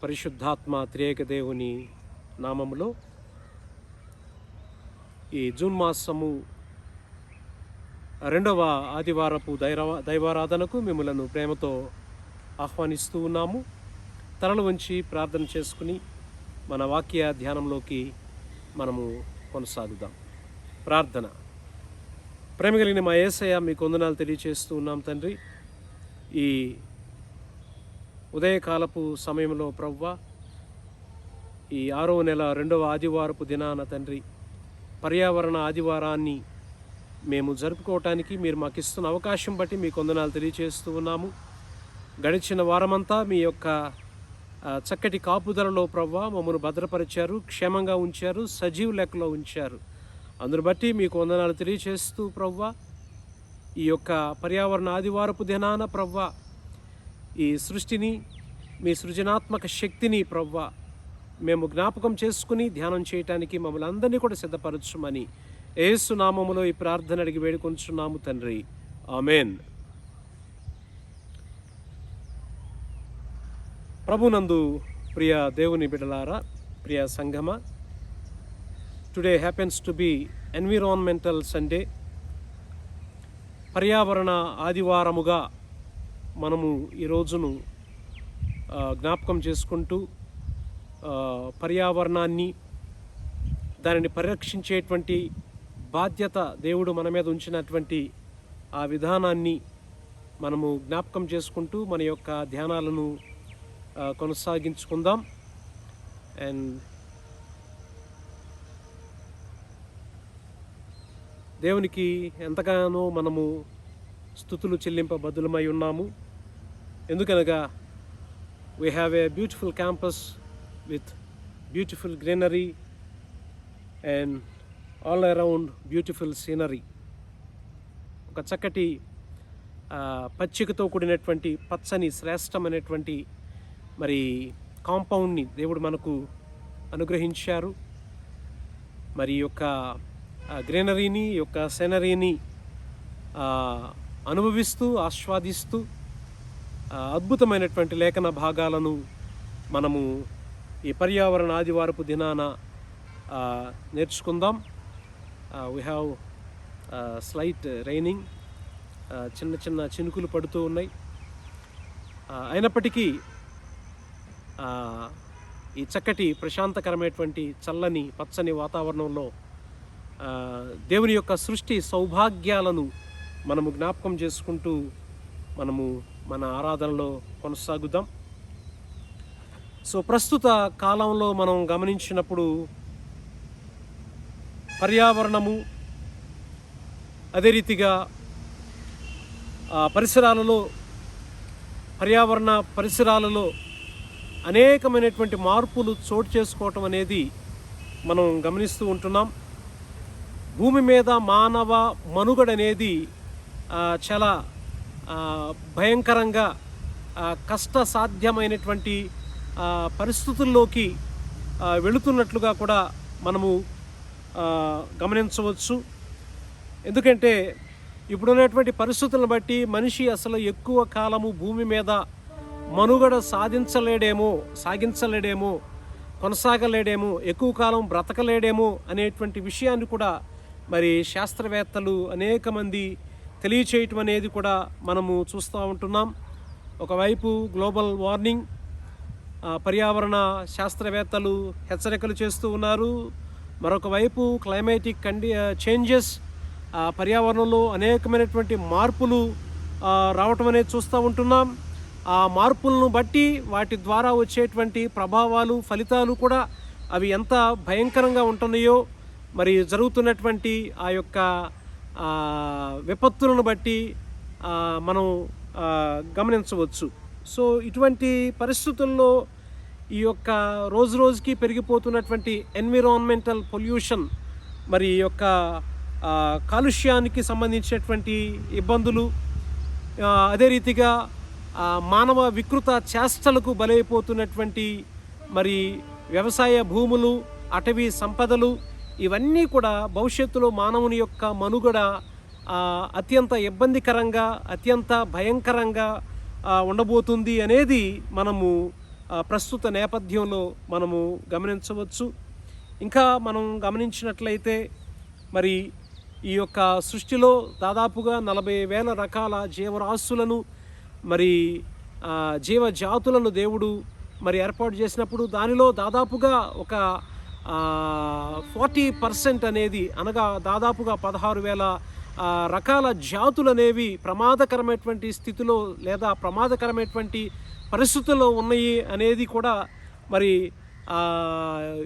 పరిశుద్ధాత్మ త్రియేక దేవుని నామములో ఈ జూన్ మాసము 2వ ఆదివారపు దైవారాధనకు మిమ్మలను ప్రేమతో ఆహ్వానిస్తూ ఉన్నాము. తలలు వంచి ప్రార్థన చేసుకుని మన వాక్య ధ్యానంలోకి మనము కొనసాగుదాం. ప్రార్థన. ప్రేమ కలిగిన మా యేసయ్య, మీకు వందనాలు తెలియచేస్తూ ఉన్నాం తండ్రి. ఈ ఉదయకాలపు సమయంలో ప్రభువా, ఈ 6వ నెల 2వ ఆదివారపు దినాన తండ్రి, పర్యావరణ ఆదివారాన్ని మేము జరుపుకోవటానికి మీరు మాకు ఇస్తున్న అవకాశం బట్టి మీకు వందనాలు తెలియచేస్తూ ఉన్నాము. గడిచిన వారమంతా మీ యొక్క చక్కటి కాపుదలలో ప్రభువా మమ్మల్ని భద్రపరిచారు, క్షేమంగా ఉంచారు, సజీవ లెక్కలో ఉంచారు. అందును బట్టి మీకు వందనాలు తెలియచేస్తూ ప్రభువా, ఈ యొక్క పర్యావరణ ఆదివారపు దినాన ప్రభువా, ఈ సృష్టిని, మీ సృజనాత్మక శక్తిని ప్రభువా మేము జ్ఞాపకం చేసుకుని ధ్యానం చేయటానికి మమ్మల్ని అందరినీ కూడా సిద్ధపరచుమని యేసు నామములో ఈ ప్రార్థన అడిగి వేడుకొంచున్నాము తండ్రి. ఆమెన్. ప్రభునందు ప్రియ దేవుని బిడ్డలారా, ప్రియ సంఘమ, today happens to be environmental Sunday. పర్యావరణ ఆదివారముగా మనము ఈ రోజును జ్ఞాపకం చేసుకుంటూ పర్యావరణాన్ని, దానిని పరిరక్షించేటువంటి బాధ్యత దేవుడు మన మీద ఉంచినటువంటి ఆ విధానాన్ని మనము జ్ఞాపకం చేసుకుంటూ మన యొక్క ధ్యానాలను కొనసాగించుకుందాం. అండ్ దేవునికి ఎంతగానో మనము స్తుతులు చెల్లింపబద్దులమై ఉన్నాము. ఎందుకనగా we have a beautiful campus with beautiful greenery and all around beautiful scenery. ఒక చక్కటి పచ్చికతో కూడినటువంటి పచ్చని శ్రేష్టమైనటువంటి మరి కాంపౌండ్ని దేవుడు మనకు అనుగ్రహించారు. మరి యొక్క గ్రీనరీని, యొక్క సీనరీని అనుభవిస్తూ ఆస్వాదిస్తూ అద్భుతమైనటువంటి లేఖన భాగాలను మనము ఈ పర్యావరణ ఆదివారపు దినాన నేర్చుకుందాం. వీ హ్యావ్ స్లైట్ రైనింగ్, చిన్న చిన్న చినుకులు పడుతూ ఉన్నాయి. అయినప్పటికీ ఈ చక్కటి ప్రశాంతకరమైనటువంటి చల్లని పచ్చని వాతావరణంలో దేవుని యొక్క సృష్టి సౌభాగ్యాలను మనము జ్ఞాపకం చేసుకుంటూ మనము మన ఆరాధనలో కొనసాగుదాం. సో ప్రస్తుత కాలంలో మనం గమనించినప్పుడు పర్యావరణము, అదే రీతిగా పర్యావరణ పరిసరాలలో అనేకమైనటువంటి మార్పులు చోటు చేసుకోవటం అనేది మనం గమనిస్తూ ఉంటున్నాం. భూమి మీద మానవ మనుగడ అనేది చాలా భయంకరంగా కష్టసాధ్యమైనటువంటి పరిస్థితుల్లోకి వెళుతున్నట్లుగా కూడా మనము గమనించవచ్చు. ఎందుకంటే ఇప్పుడున్నటువంటి పరిస్థితులను బట్టి మనిషి అసలు ఎక్కువ కాలము భూమి మీద మనుగడ సాగించలేడేమో, కొనసాగలేడేమో, ఎక్కువ కాలం బ్రతకలేడేమో అనేటువంటి విషయాన్ని కూడా మరి శాస్త్రవేత్తలు అనేక మంది తెలియచేయటం అనేది కూడా మనము చూస్తూ ఉంటున్నాం. ఒకవైపు గ్లోబల్ వార్మింగ్, పర్యావరణ శాస్త్రవేత్తలు హెచ్చరికలు చేస్తూ ఉన్నారు. మరొక వైపు క్లైమాటిక్ చేంజెస్, పర్యావరణంలో అనేకమైనటువంటి మార్పులు రావటం అనేది చూస్తూ ఉంటున్నాం. ఆ మార్పులను బట్టి వాటి ద్వారా వచ్చేటువంటి ప్రభావాలు, ఫలితాలు కూడా అవి ఎంత భయంకరంగా ఉంటున్నాయో మరి జరుగుతున్నటువంటి ఆ యొక్క విపత్తులను బట్టి మనం గమనించవచ్చు. సో ఇటువంటి పరిస్థితుల్లో ఈ యొక్క రోజు రోజుకి పెరిగిపోతున్నటువంటి ఎన్విరాన్మెంటల్ పొల్యూషన్, మరి ఈ యొక్క కాలుష్యానికి సంబంధించినటువంటి ఇబ్బందులు, అదే రీతిగా మానవ వికృత చేష్టలకు బలైపోతున్నటువంటి మరి వ్యవసాయ భూములు, అటవీ సంపదలు, ఇవన్నీ కూడా భవిష్యత్తులో మానవుని యొక్క మనుగడ అత్యంత ఇబ్బందికరంగా, అత్యంత భయంకరంగా ఉండబోతుంది అనేది మనము ప్రస్తుత నేపథ్యంలో మనము గమనించవచ్చు. ఇంకా మనం గమనించినట్లయితే మరి ఈ యొక్క సృష్టిలో దాదాపుగా 40,000 రకాల జీవరాశులను మరి జీవజాతులను దేవుడు మరి ఏర్పాటు చేసినప్పుడు దానిలో దాదాపుగా ఒక 40% అనేది, అనగా దాదాపుగా 16,000 రకాల జాతులు అనేవి ప్రమాదకరమైనటువంటి స్థితిలో లేదా ప్రమాదకరమైనటువంటి పరిస్థితుల్లో ఉన్నాయి అనేది కూడా మరి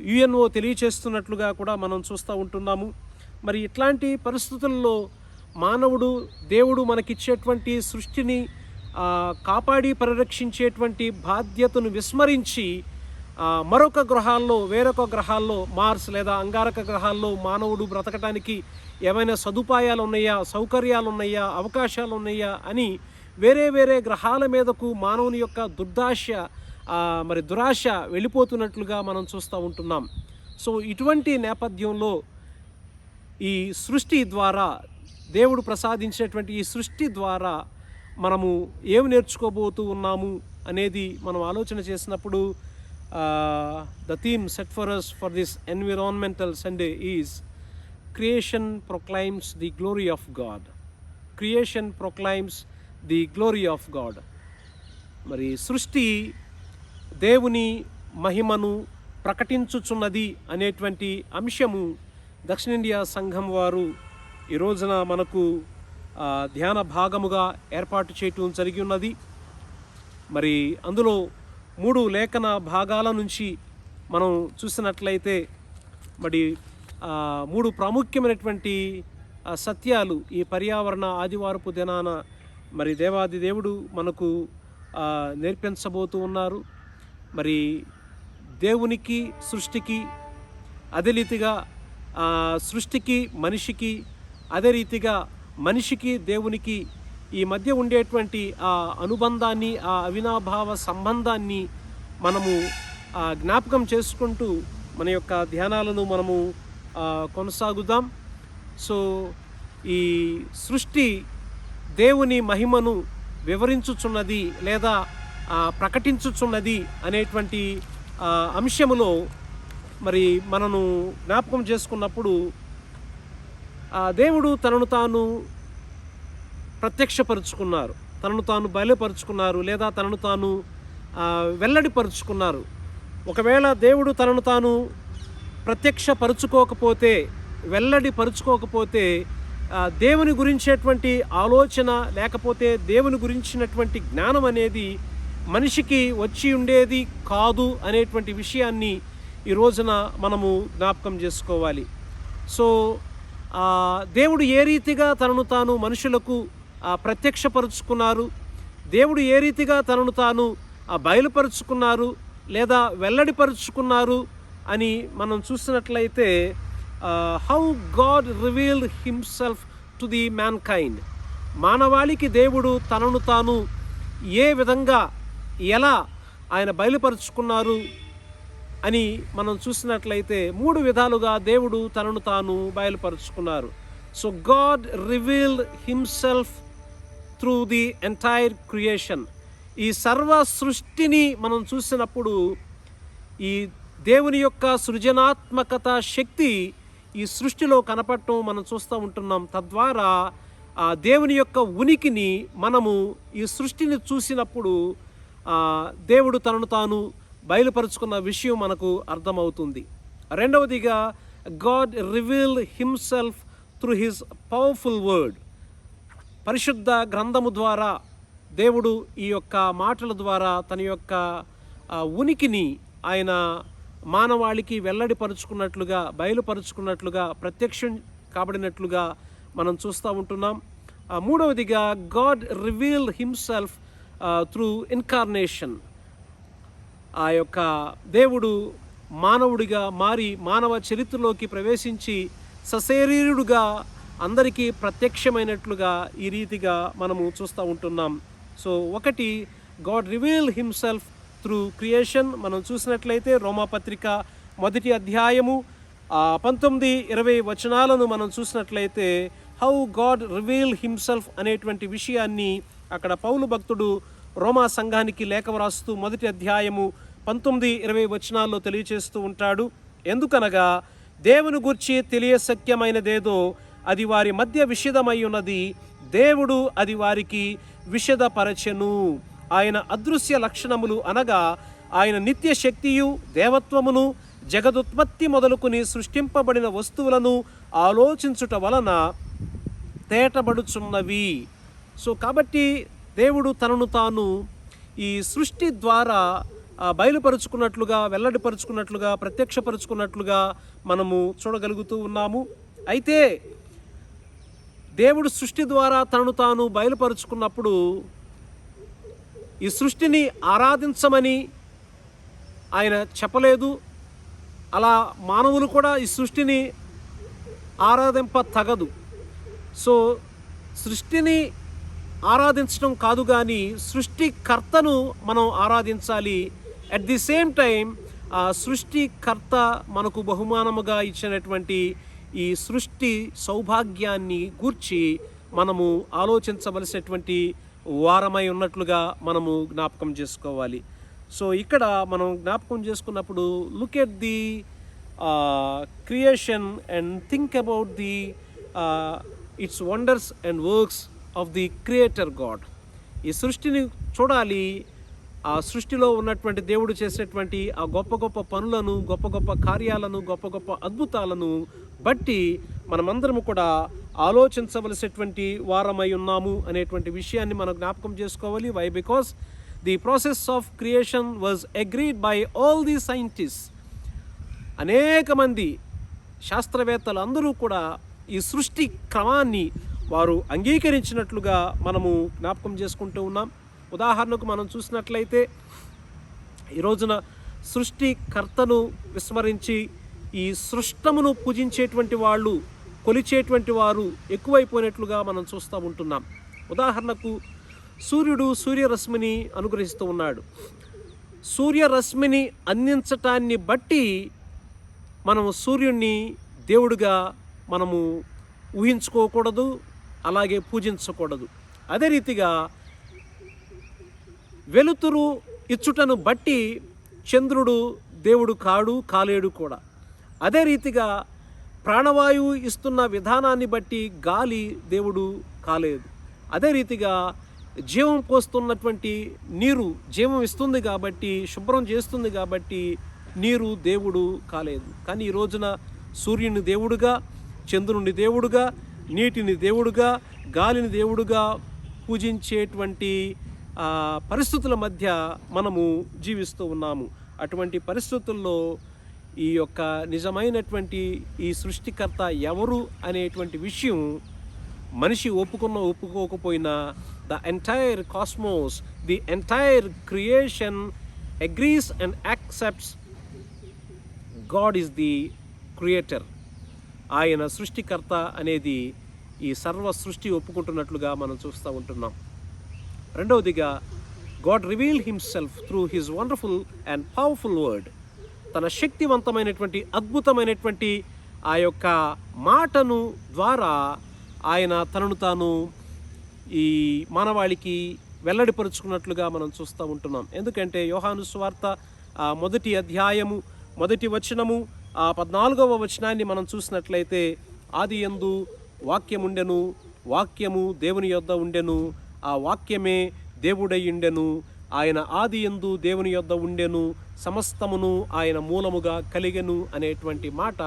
యుఎన్ఓ తెలియచేస్తున్నట్లుగా కూడా మనం చూస్తూ ఉంటున్నాము. మరి ఇట్లాంటి పరిస్థితుల్లో మానవుడు దేవుడు మనకిచ్చేటువంటి సృష్టిని కాపాడి పరిరక్షించేటువంటి బాధ్యతను విస్మరించి మరొక గ్రహాల్లో, వేరొక గ్రహాల్లో, మార్స్ లేదా అంగారక గ్రహాల్లో మానవుడు బ్రతకటానికి ఏమైనా సదుపాయాలు ఉన్నాయా, సౌకర్యాలు ఉన్నాయా, అవకాశాలు ఉన్నాయా అని వేరే వేరే గ్రహాల మీదకు మానవుని యొక్క దురాశ వెళ్ళిపోతున్నట్లుగా మనం చూస్తూ ఉంటున్నాం. సో ఇటువంటి నేపథ్యంలో ఈ సృష్టి ద్వారా, దేవుడు ప్రసాదించినటువంటి ఈ సృష్టి ద్వారా మనము ఏమి నేర్చుకోబోతూ ఉన్నాము అనేది మనం ఆలోచన చేసినప్పుడు the theme set for us for this environmental Sunday is creation proclaims the glory of God. Creation proclaims the glory of God. మరి సృష్టి దేవుని మహిమను ప్రకటించుచున్నది అనేటువంటి అంశము దక్షిణ ఇండియా సంఘం వారు ఈ రోజున మనకు ధ్యాన భాగముగా ఏర్పాటు చేయటం జరిగి ఉన్నది. మరి అందులో 3 లేఖన భాగాల నుంచి మనం చూసినట్లయితే మరి 3 ప్రాముఖ్యమైనటువంటి సత్యాలు ఈ పర్యావరణ ఆదివారపు దినాన మరి దేవాది దేవుడు మనకు నేర్పించబోతూ ఉన్నారు. మరి దేవునికి, సృష్టికి, అదే రీతిగా సృష్టికి మనిషికి, అదే రీతిగా మనిషికి దేవునికి ఈ మధ్య ఉండేటువంటి ఆ అనుబంధాన్ని, ఆ అవినాభావ సంబంధాన్ని మనము జ్ఞాపకం చేసుకుంటూ మన యొక్క ధ్యానాలను మనము కొనసాగుదాం. సో ఈ సృష్టి దేవుని మహిమను వివరించుచున్నది లేదా ప్రకటించుచున్నది అనేటువంటి అంశములో మరి మనను జ్ఞాపకం చేసుకున్నప్పుడు దేవుడు తనను తాను ప్రత్యక్షపరుచుకున్నారు, తనను తాను బయలుపరుచుకున్నారు లేదా తనను తాను వెల్లడిపరుచుకున్నారు. ఒకవేళ దేవుడు తనను తాను ప్రత్యక్షపరుచుకోకపోతే, వెల్లడిపరుచుకోకపోతే దేవుని గురించేటువంటి ఆలోచన లేకపోతే దేవుని గురించినటువంటి జ్ఞానం అనేది మనిషికి వచ్చి ఉండేది కాదు అనేటువంటి విషయాన్ని ఈ రోజున మనము జ్ఞాపకం చేసుకోవాలి. సో దేవుడు ఏ రీతిగా తనను తాను మనుషులకు ప్రత్యక్షపరుచుకున్నారు, దేవుడు ఏ రీతిగా తనను తాను బయలుపరుచుకున్నారు లేదా వెల్లడిపరుచుకున్నారు అని మనం చూసినట్లయితే how God revealed himself to the man kind. మానవాళికి దేవుడు తనను తాను ఏ విధంగా, ఎలా ఆయన బయలుపరుచుకున్నారు అని మనం చూసినట్లయితే 3 విధాలుగా దేవుడు తనను తాను బయలుపరుచుకున్నారు. So God revealed himself through the entire creation. ఈ సర్వ సృష్టిని మనం చూసినప్పుడు ఈ దేవుని యొక్క సృజనాత్మకత శక్తి ఈ సృష్టిలో కనపడటం మనం చూస్తూ ఉంటున్నాం. తద్వారా ఆ దేవుని యొక్క ఉనికిని మనము ఈ సృష్టిని చూసినప్పుడు దేవుడు తనను తాను బయలుపరుచుకున్న విషయం మనకు అర్థమవుతుంది. రెండవదిగా God revealed himself through his powerful word. పరిశుద్ధ గ్రంథము ద్వారా దేవుడు ఈ యొక్క మాటల ద్వారా తన యొక్క ఉనికిని ఆయన మానవాళికి వెల్లడిపరుచుకున్నట్లుగా, బయలుపరుచుకున్నట్లుగా, ప్రత్యక్షం కాబడినట్లుగా మనం చూస్తూ ఉంటున్నాం. మూడవదిగా God revealed himself through incarnation. ఆ యొక్క దేవుడు మానవుడిగా మారి మానవ చరిత్రలోకి ప్రవేశించి సశరీరుడుగా అందరికీ ప్రత్యక్షమైనట్లుగా ఈ రీతిగా మనము చూస్తూ ఉంటున్నాం. సో ఒకటి, God reveal himself through creation. మనం చూసినట్లయితే రోమాపత్రిక 1వ అధ్యాయము 19-20 వచనాలను మనం చూసినట్లయితే హౌ గాడ్ రివీల్ హిమ్సెల్ఫ్ అనేటువంటి విషయాన్ని అక్కడ పౌలు భక్తుడు రోమా సంఘానికి లేఖ వ్రాస్తూ 1వ అధ్యాయము 19-20 వచనాల్లో తెలియచేస్తూ ఉంటాడు. ఎందుకనగా దేవుని గూర్చి తెలియశక్యమైనదేదో అది వారి మధ్య విషదమై ఉన్నది, దేవుడు అది వారికి విషదపరచెను. ఆయన అదృశ్య లక్షణములు అనగా ఆయన నిత్య శక్తియు దేవత్వమును జగదుత్పత్తి మొదలుకొని సృష్టింపబడిన వస్తువులను ఆలోచించుట వలన తేటబడుచున్నవి. సో కాబట్టి దేవుడు తనను తాను ఈ సృష్టి ద్వారా బయలుపరుచుకున్నట్లుగా, వెల్లడిపరుచుకున్నట్లుగా, ప్రత్యక్షపరుచుకున్నట్లుగా మనము చూడగలుగుతూ ఉన్నాము. అయితే దేవుడు సృష్టి ద్వారా తనను తాను బయలుపరుచుకున్నప్పుడు ఈ సృష్టిని ఆరాధించమని ఆయన చెప్పలేదు. అలా మానవులు కూడా ఈ సృష్టిని ఆరాధింప తగదు. సో సృష్టిని ఆరాధించడం కాదు కానీ సృష్టికర్తను మనం ఆరాధించాలి. అట్ ది సేమ్ టైం ఆ సృష్టికర్త మనకు బహుమానముగా ఇచ్చినటువంటి ఈ సృష్టి సౌభాగ్యాన్ని గూర్చి మనము ఆలోచించవలసినటువంటి వారమై ఉన్నట్లుగా మనము జ్ఞాపకం చేసుకోవాలి. సో ఇక్కడ మనం జ్ఞాపకం చేసుకున్నప్పుడు look at the creation and think about the it's wonders and works of the creator God. ఈ సృష్టిని చూడాలి. ఆ సృష్టిలో ఉన్నటువంటి దేవుడు చేసినటువంటి ఆ గొప్ప గొప్ప పనులను, గొప్ప గొప్ప కార్యాలను, గొప్ప గొప్ప అద్భుతాలను బట్టి మనమందరము కూడా ఆలోచించవలసినటువంటి వారమై ఉన్నాము అనేటువంటి విషయాన్ని మనం జ్ఞాపకం చేసుకోవాలి. Why? Because the process of creation was agreed by all the scientist. అనేక మంది శాస్త్రవేత్తలు అందరూ కూడా ఈ సృష్టి క్రమాన్ని వారు అంగీకరించినట్లుగా మనము జ్ఞాపకం చేసుకుంటూ ఉన్నాం. ఉదాహరణకు మనం చూసినట్లయితే ఈ రోజున సృష్టికర్తను విస్మరించి ఈ సృష్టమును పూజించేటువంటి వాళ్ళు, కొలిచేటువంటి వారు ఎక్కువైపోయినట్లుగా మనం చూస్తూ ఉంటున్నాం. ఉదాహరణకు సూర్యుడు సూర్యరశ్మిని అనుగ్రహిస్తూ ఉన్నాడు. సూర్యరశ్మిని అందించటాన్ని బట్టి మనము సూర్యుడిని దేవుడిగా మనము ఊహించుకోకూడదు, అలాగే పూజించకూడదు. అదే రీతిగా వెలుతురు ఇచ్చుటను బట్టి చంద్రుడు దేవుడు కాలేడు కూడా. అదే రీతిగా ప్రాణవాయువు ఇస్తున్న విధానాన్ని బట్టి గాలి దేవుడు కాలేదు. అదే రీతిగా జీవం పోస్తున్నటువంటి నీరు జీవం ఇస్తుంది కాబట్టి, శుభ్రం చేస్తుంది కాబట్టి నీరు దేవుడు కాలేదు. కానీ ఈ రోజున సూర్యుని దేవుడుగా, చంద్రుని దేవుడుగా, నీటిని దేవుడుగా, గాలిని దేవుడుగా పూజించేటువంటి పరిస్థితుల మధ్య మనము జీవిస్తూ ఉన్నాము. అటువంటి పరిస్థితుల్లో ఈ యొక్క నిజమైనటువంటి ఈ సృష్టికర్త ఎవరు అనేటువంటి విషయం మనిషి ఒప్పుకోకపోయినా the entire cosmos, the entire creation agrees and accepts God is the creator. ఆయన సృష్టికర్త అనేది ఈ సర్వ సృష్టి ఒప్పుకుంటున్నట్లుగా మనం చూస్తూ ఉంటున్నాం. రెండవదిగా, God reveal himself through his wonderful and powerful word. తన శక్తివంతమైనటువంటి, అద్భుతమైనటువంటి ఆ యొక్క మాటను ద్వారా ఆయన తనను తాను ఈ మానవాళికి వెల్లడిపరుచుకున్నట్లుగా మనం చూస్తూ ఉంటున్నాం. ఎందుకంటే యోహాను సువార్త 1వ అధ్యాయము 1వ వచనము 14వ వచనాన్ని మనం చూసినట్లయితే, ఆదియందు వాక్యముండెను, వాక్యము దేవుని యొద్ద ఉండెను, ఆ వాక్యమే దేవుడై ఉండెను, ఆయన ఆదియందు దేవుని యొద్ద ఉండెను, సమస్తమును ఆయన మూలముగా కలిగెను అనేటువంటి మాట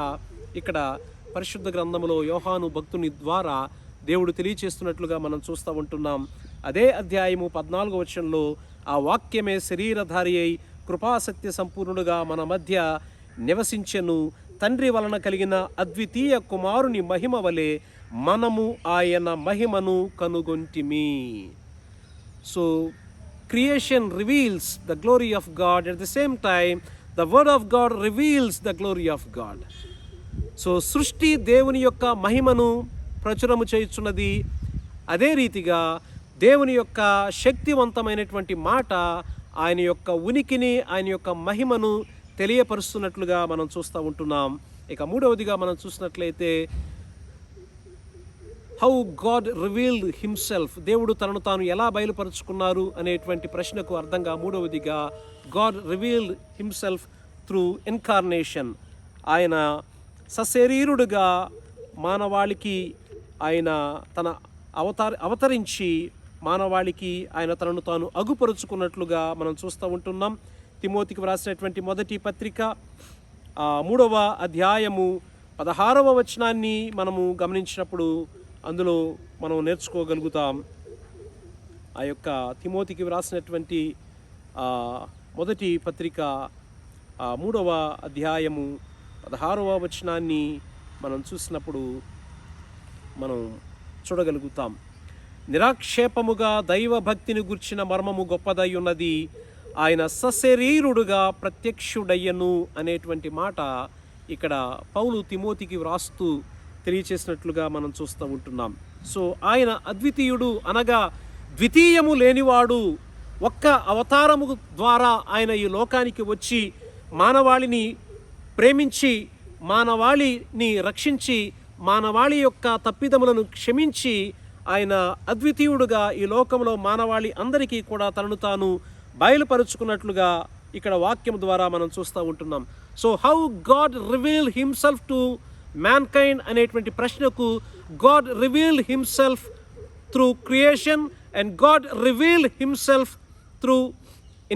ఇక్కడ పరిశుద్ధ గ్రంథములో యోహాను భక్తుని ద్వారా దేవుడు తెలియచేస్తున్నట్లుగా మనం చూస్తూ ఉంటున్నాం. అదే అధ్యాయము 14వ వచనంలో, ఆ వాక్యమే శరీరధారి అయి కృపాసత్య సంపూర్ణుడుగా మన మధ్య నివసించెను, తండ్రి వలన కలిగిన అద్వితీయ కుమారుని మహిమ వలె మనము ఆయన మహిమను కనుగొంటిమి. So creation reveals the glory of God. At the same time, the word of God reveals the glory of God. So సృష్టి దేవుని యొక్క మహిమను ప్రచురము చేయుచున్నది. అదే రీతిగా దేవుని యొక్క శక్తివంతమైనటువంటి మాట ఆయన యొక్క ఉనికిని, ఆయన యొక్క మహిమను తెలియపరుస్తున్నట్లుగా మనం చూస్తూ ఉంటున్నాం. ఇక మూడవదిగా మనం చూసినట్లయితే, హౌ గాడ్ రివీల్డ్ హిమ్సెల్ఫ్, దేవుడు తనను తాను ఎలా బయలుపరుచుకున్నారు అనేటువంటి ప్రశ్నకు అర్థంగా మూడవదిగా God revealed himself through incarnation. ఆయన సశరీరుడుగా మానవాళికి ఆయన తన అవతరించి మానవాళికి ఆయన తనను తాను అగుపరుచుకున్నట్లుగా మనం చూస్తూ ఉంటున్నాం. తిమోతికి వ్రాసినటువంటి మొదటి పత్రిక 3వ అధ్యాయము 16వ వచనాన్ని మనము గమనించినప్పుడు అందులో మనం నేర్చుకోగలుగుతాం. ఆ యొక్క తిమోతికి వ్రాసినటువంటి మొదటి పత్రిక 3వ అధ్యాయము 16వ వచనాన్ని మనం చూసినప్పుడు మనం చూడగలుగుతాం. నిరాక్షేపముగా దైవభక్తిని గుర్చిన మర్మము గొప్పదై ఉన్నది, ఆయన సశరీరుడుగా ప్రత్యక్షుడయ్యను అనేటువంటి మాట ఇక్కడ పౌలు తిమోతికి వ్రాస్తూ తెలియచేసినట్లుగా మనం చూస్తూ ఉంటున్నాం. సో ఆయన అద్వితీయుడు అనగా ద్వితీయము లేనివాడు, ఒక్క అవతారము ద్వారా ఆయన ఈ లోకానికి వచ్చి మానవాళిని ప్రేమించి మానవాళిని రక్షించి మానవాళి యొక్క తప్పిదములను క్షమించి ఆయన అద్వితీయుడుగా ఈ లోకంలో మానవాళి అందరికీ కూడా తనను తాను బయలుపరుచుకున్నట్లుగా ఇక్కడ వాక్యం ద్వారా మనం చూస్తూ ఉంటున్నాం. So how God reveal himself to mankind అనేటువంటి ప్రశ్నకు God revealed himself through creation and God revealed himself through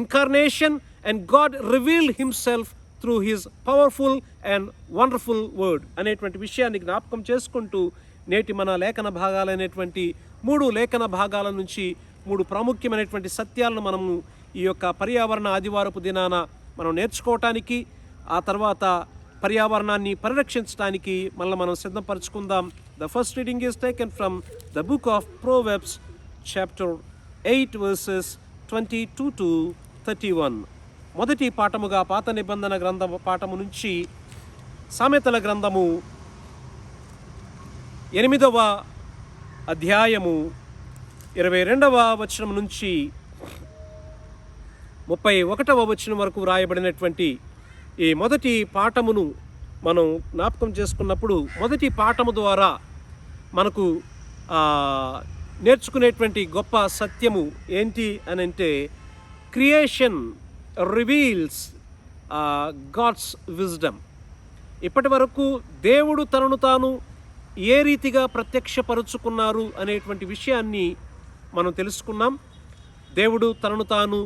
incarnation and God revealed himself through his powerful and wonderful word అనేటువంటి విషయాన్ని జ్ఞాపకం చేసుకుంటూ నేటి మన లేఖన భాగాలైనటువంటి 3 లేఖన భాగాల నుంచి 3 ప్రాముఖ్యమైనటువంటి సత్యాలను మనము ఈ యొక్క పర్యావరణ ఆదివారపు దినాన మనం నేర్చుకోవటానికి, ఆ తర్వాత పర్యావరణాన్ని పరిరక్షించడానికి మళ్ళీ మనం సిద్ధపరచుకుందాం. The first reading is taken from the book of proverbs chapter 8 verses 22 to 31. మొదటి పాఠముగా పాత నిబంధన గ్రంథ పాఠము నుంచి సామెతల గ్రంథము 8వ అధ్యాయము 22వ వచనం నుంచి 31వ వచనం వరకు రాయబడినటువంటి ఈ మొదటి పాఠమును మనం జ్ఞాపకం చేసుకున్నప్పుడు, మొదటి పాఠము ద్వారా మనకు నేర్చుకునేటువంటి గొప్ప సత్యము ఏంటి అని అంటే, క్రియేషన్ రివీల్స్ గాడ్స్ విజ్డమ్. ఇప్పటి వరకు దేవుడు తనను తాను ఏ రీతిగా ప్రత్యక్షపరుచుకున్నారు అనేటువంటి విషయాన్ని మనం తెలుసుకున్నాం. దేవుడు తనను తాను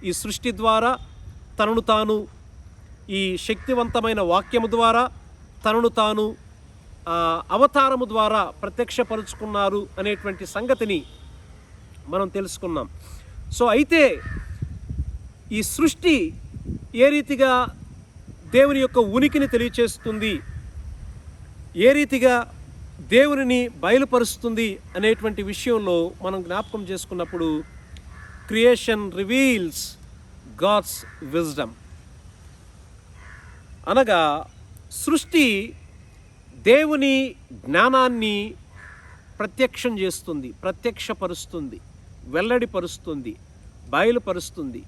ఈ సృష్టి ద్వారా, తనను తాను ఈ శక్తివంతమైన వాక్యము ద్వారా, తనను తాను అవతారము ద్వారా ప్రత్యక్షపరుచుకున్నారు అనేటువంటి సంగతిని మనం తెలుసుకున్నాం. సో అయితే ఈ సృష్టి ఏ రీతిగా దేవుని యొక్క ఉనికిని తెలియచేస్తుంది, ఏ రీతిగా దేవునిని బయలుపరుస్తుంది అనేటువంటి విషయంలో మనం జ్ఞాపకం చేసుకున్నప్పుడు, క్రియేషన్ రివీల్స్ గాడ్స్ విజ్డమ్ అనగా సృష్టి దేవుని జ్ఞానాన్ని ప్రత్యక్షం చేస్తుంది, ప్రత్యక్షపరుస్తుంది, వెల్లడిపరుస్తుంది, బయలుపరుస్తుంది.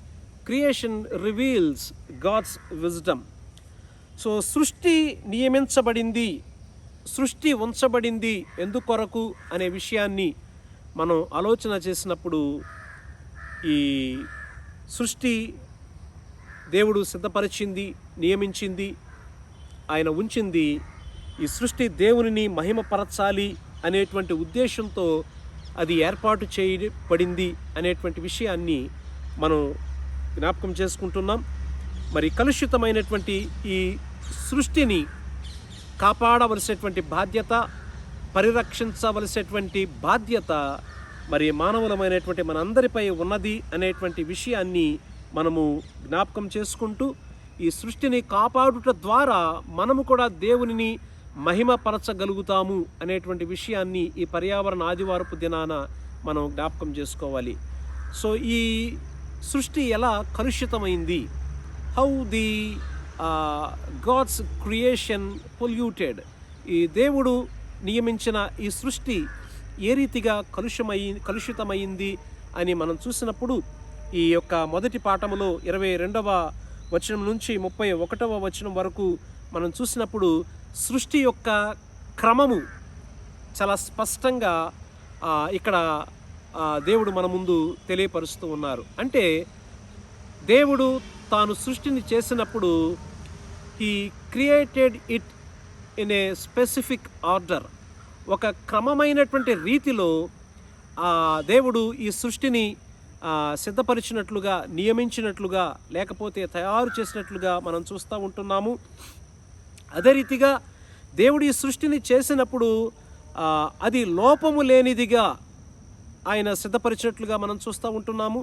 Creation reveals God's wisdom. So సృష్టి నియమించబడింది, సృష్టి ఉంచబడింది ఎందుకొరకు అనే విషయాన్ని మనం ఆలోచన చేసినప్పుడు, ఈ సృష్టి దేవుడు సిద్ధపరిచింది, నియమించింది, ఆయన ఉంచింది. ఈ సృష్టి దేవునిని మహిమపరచాలి అనేటువంటి ఉద్దేశంతో అది ఏర్పాటు చేయబడింది అనేటువంటి విషయాన్ని మనం జ్ఞాపకం చేసుకుంటున్నాం. మరి కలుషితమైనటువంటి ఈ సృష్టిని కాపాడవలసినటువంటి బాధ్యత, పరిరక్షించవలసినటువంటి బాధ్యత మరి మానవులమైనటువంటి మనందరిపై ఉన్నది అనేటువంటి విషయాన్ని మనము జ్ఞాపకం చేసుకుంటూ, ఈ సృష్టిని కాపాడుట ద్వారా మనము కూడా దేవునిని మహిమపరచగలుగుతాము అనేటువంటి విషయాన్ని ఈ పర్యావరణ ఆదివారపు దినాన మనం జ్ఞాపకం చేసుకోవాలి. సో ఈ సృష్టి ఎలా కలుషితమైంది, how the God's creation polluted, ఈ దేవుడు నియమించిన ఈ సృష్టి ఏ రీతిగా కలుషితమైంది అని మనం చూసినప్పుడు, ఈ యొక్క మొదటి పాఠములో 22వ వచనం నుంచి 31వ వచనం వరకు మనం చూసినప్పుడు సృష్టి యొక్క క్రమము, చాలా స్పష్టంగా ఇక్కడ దేవుడు మన ముందు తెలియపరుస్తూ ఉన్నారు. అంటే దేవుడు తాను సృష్టిని చేసినప్పుడు he created it in a specific order. ఒక క్రమమైనటువంటి రీతిలో దేవుడు ఈ సృష్టిని సిద్ధపరిచినట్లుగా, నియమించినట్లుగా, లేకపోతే తయారు చేసినట్లుగా మనం చూస్తూ ఉంటున్నాము. అదే రీతిగా దేవుడు ఈ సృష్టిని చేసినప్పుడు అది లోపము లేనిదిగా ఆయన సిద్ధపరిచినట్లుగా మనం చూస్తూ ఉంటున్నాము.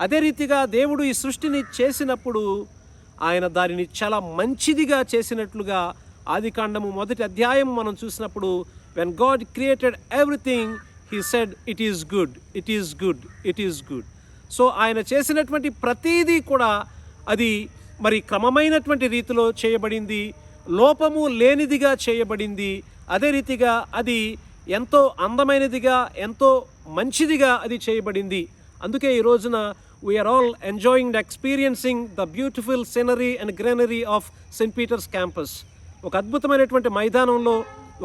అదే రీతిగా దేవుడు ఈ సృష్టిని చేసినప్పుడు ఆయన దానిని చాలా మంచిదిగా చేసినట్లుగా ఆదికాండము 1వ అధ్యాయం మనం చూసినప్పుడు when God created everything he said it is good, it is good, it is good. So ఆయన చేసినటువంటి ప్రతీదీ కూడా అది మరి క్రమమైనటువంటి రీతిలో చేయబడింది, లోపము లేనిదిగా చేయబడింది. అదే రీతిగా అది ఎంతో అందమైనదిగా, ఎంతో మంచిదిగా అది చేయబడింది. అందుకే ఈ రోజున we are all enjoying experiencing the beautiful scenery and greenery of Saint Peter's campus. ఒక అద్భుతమైనటువంటి మైదానంలో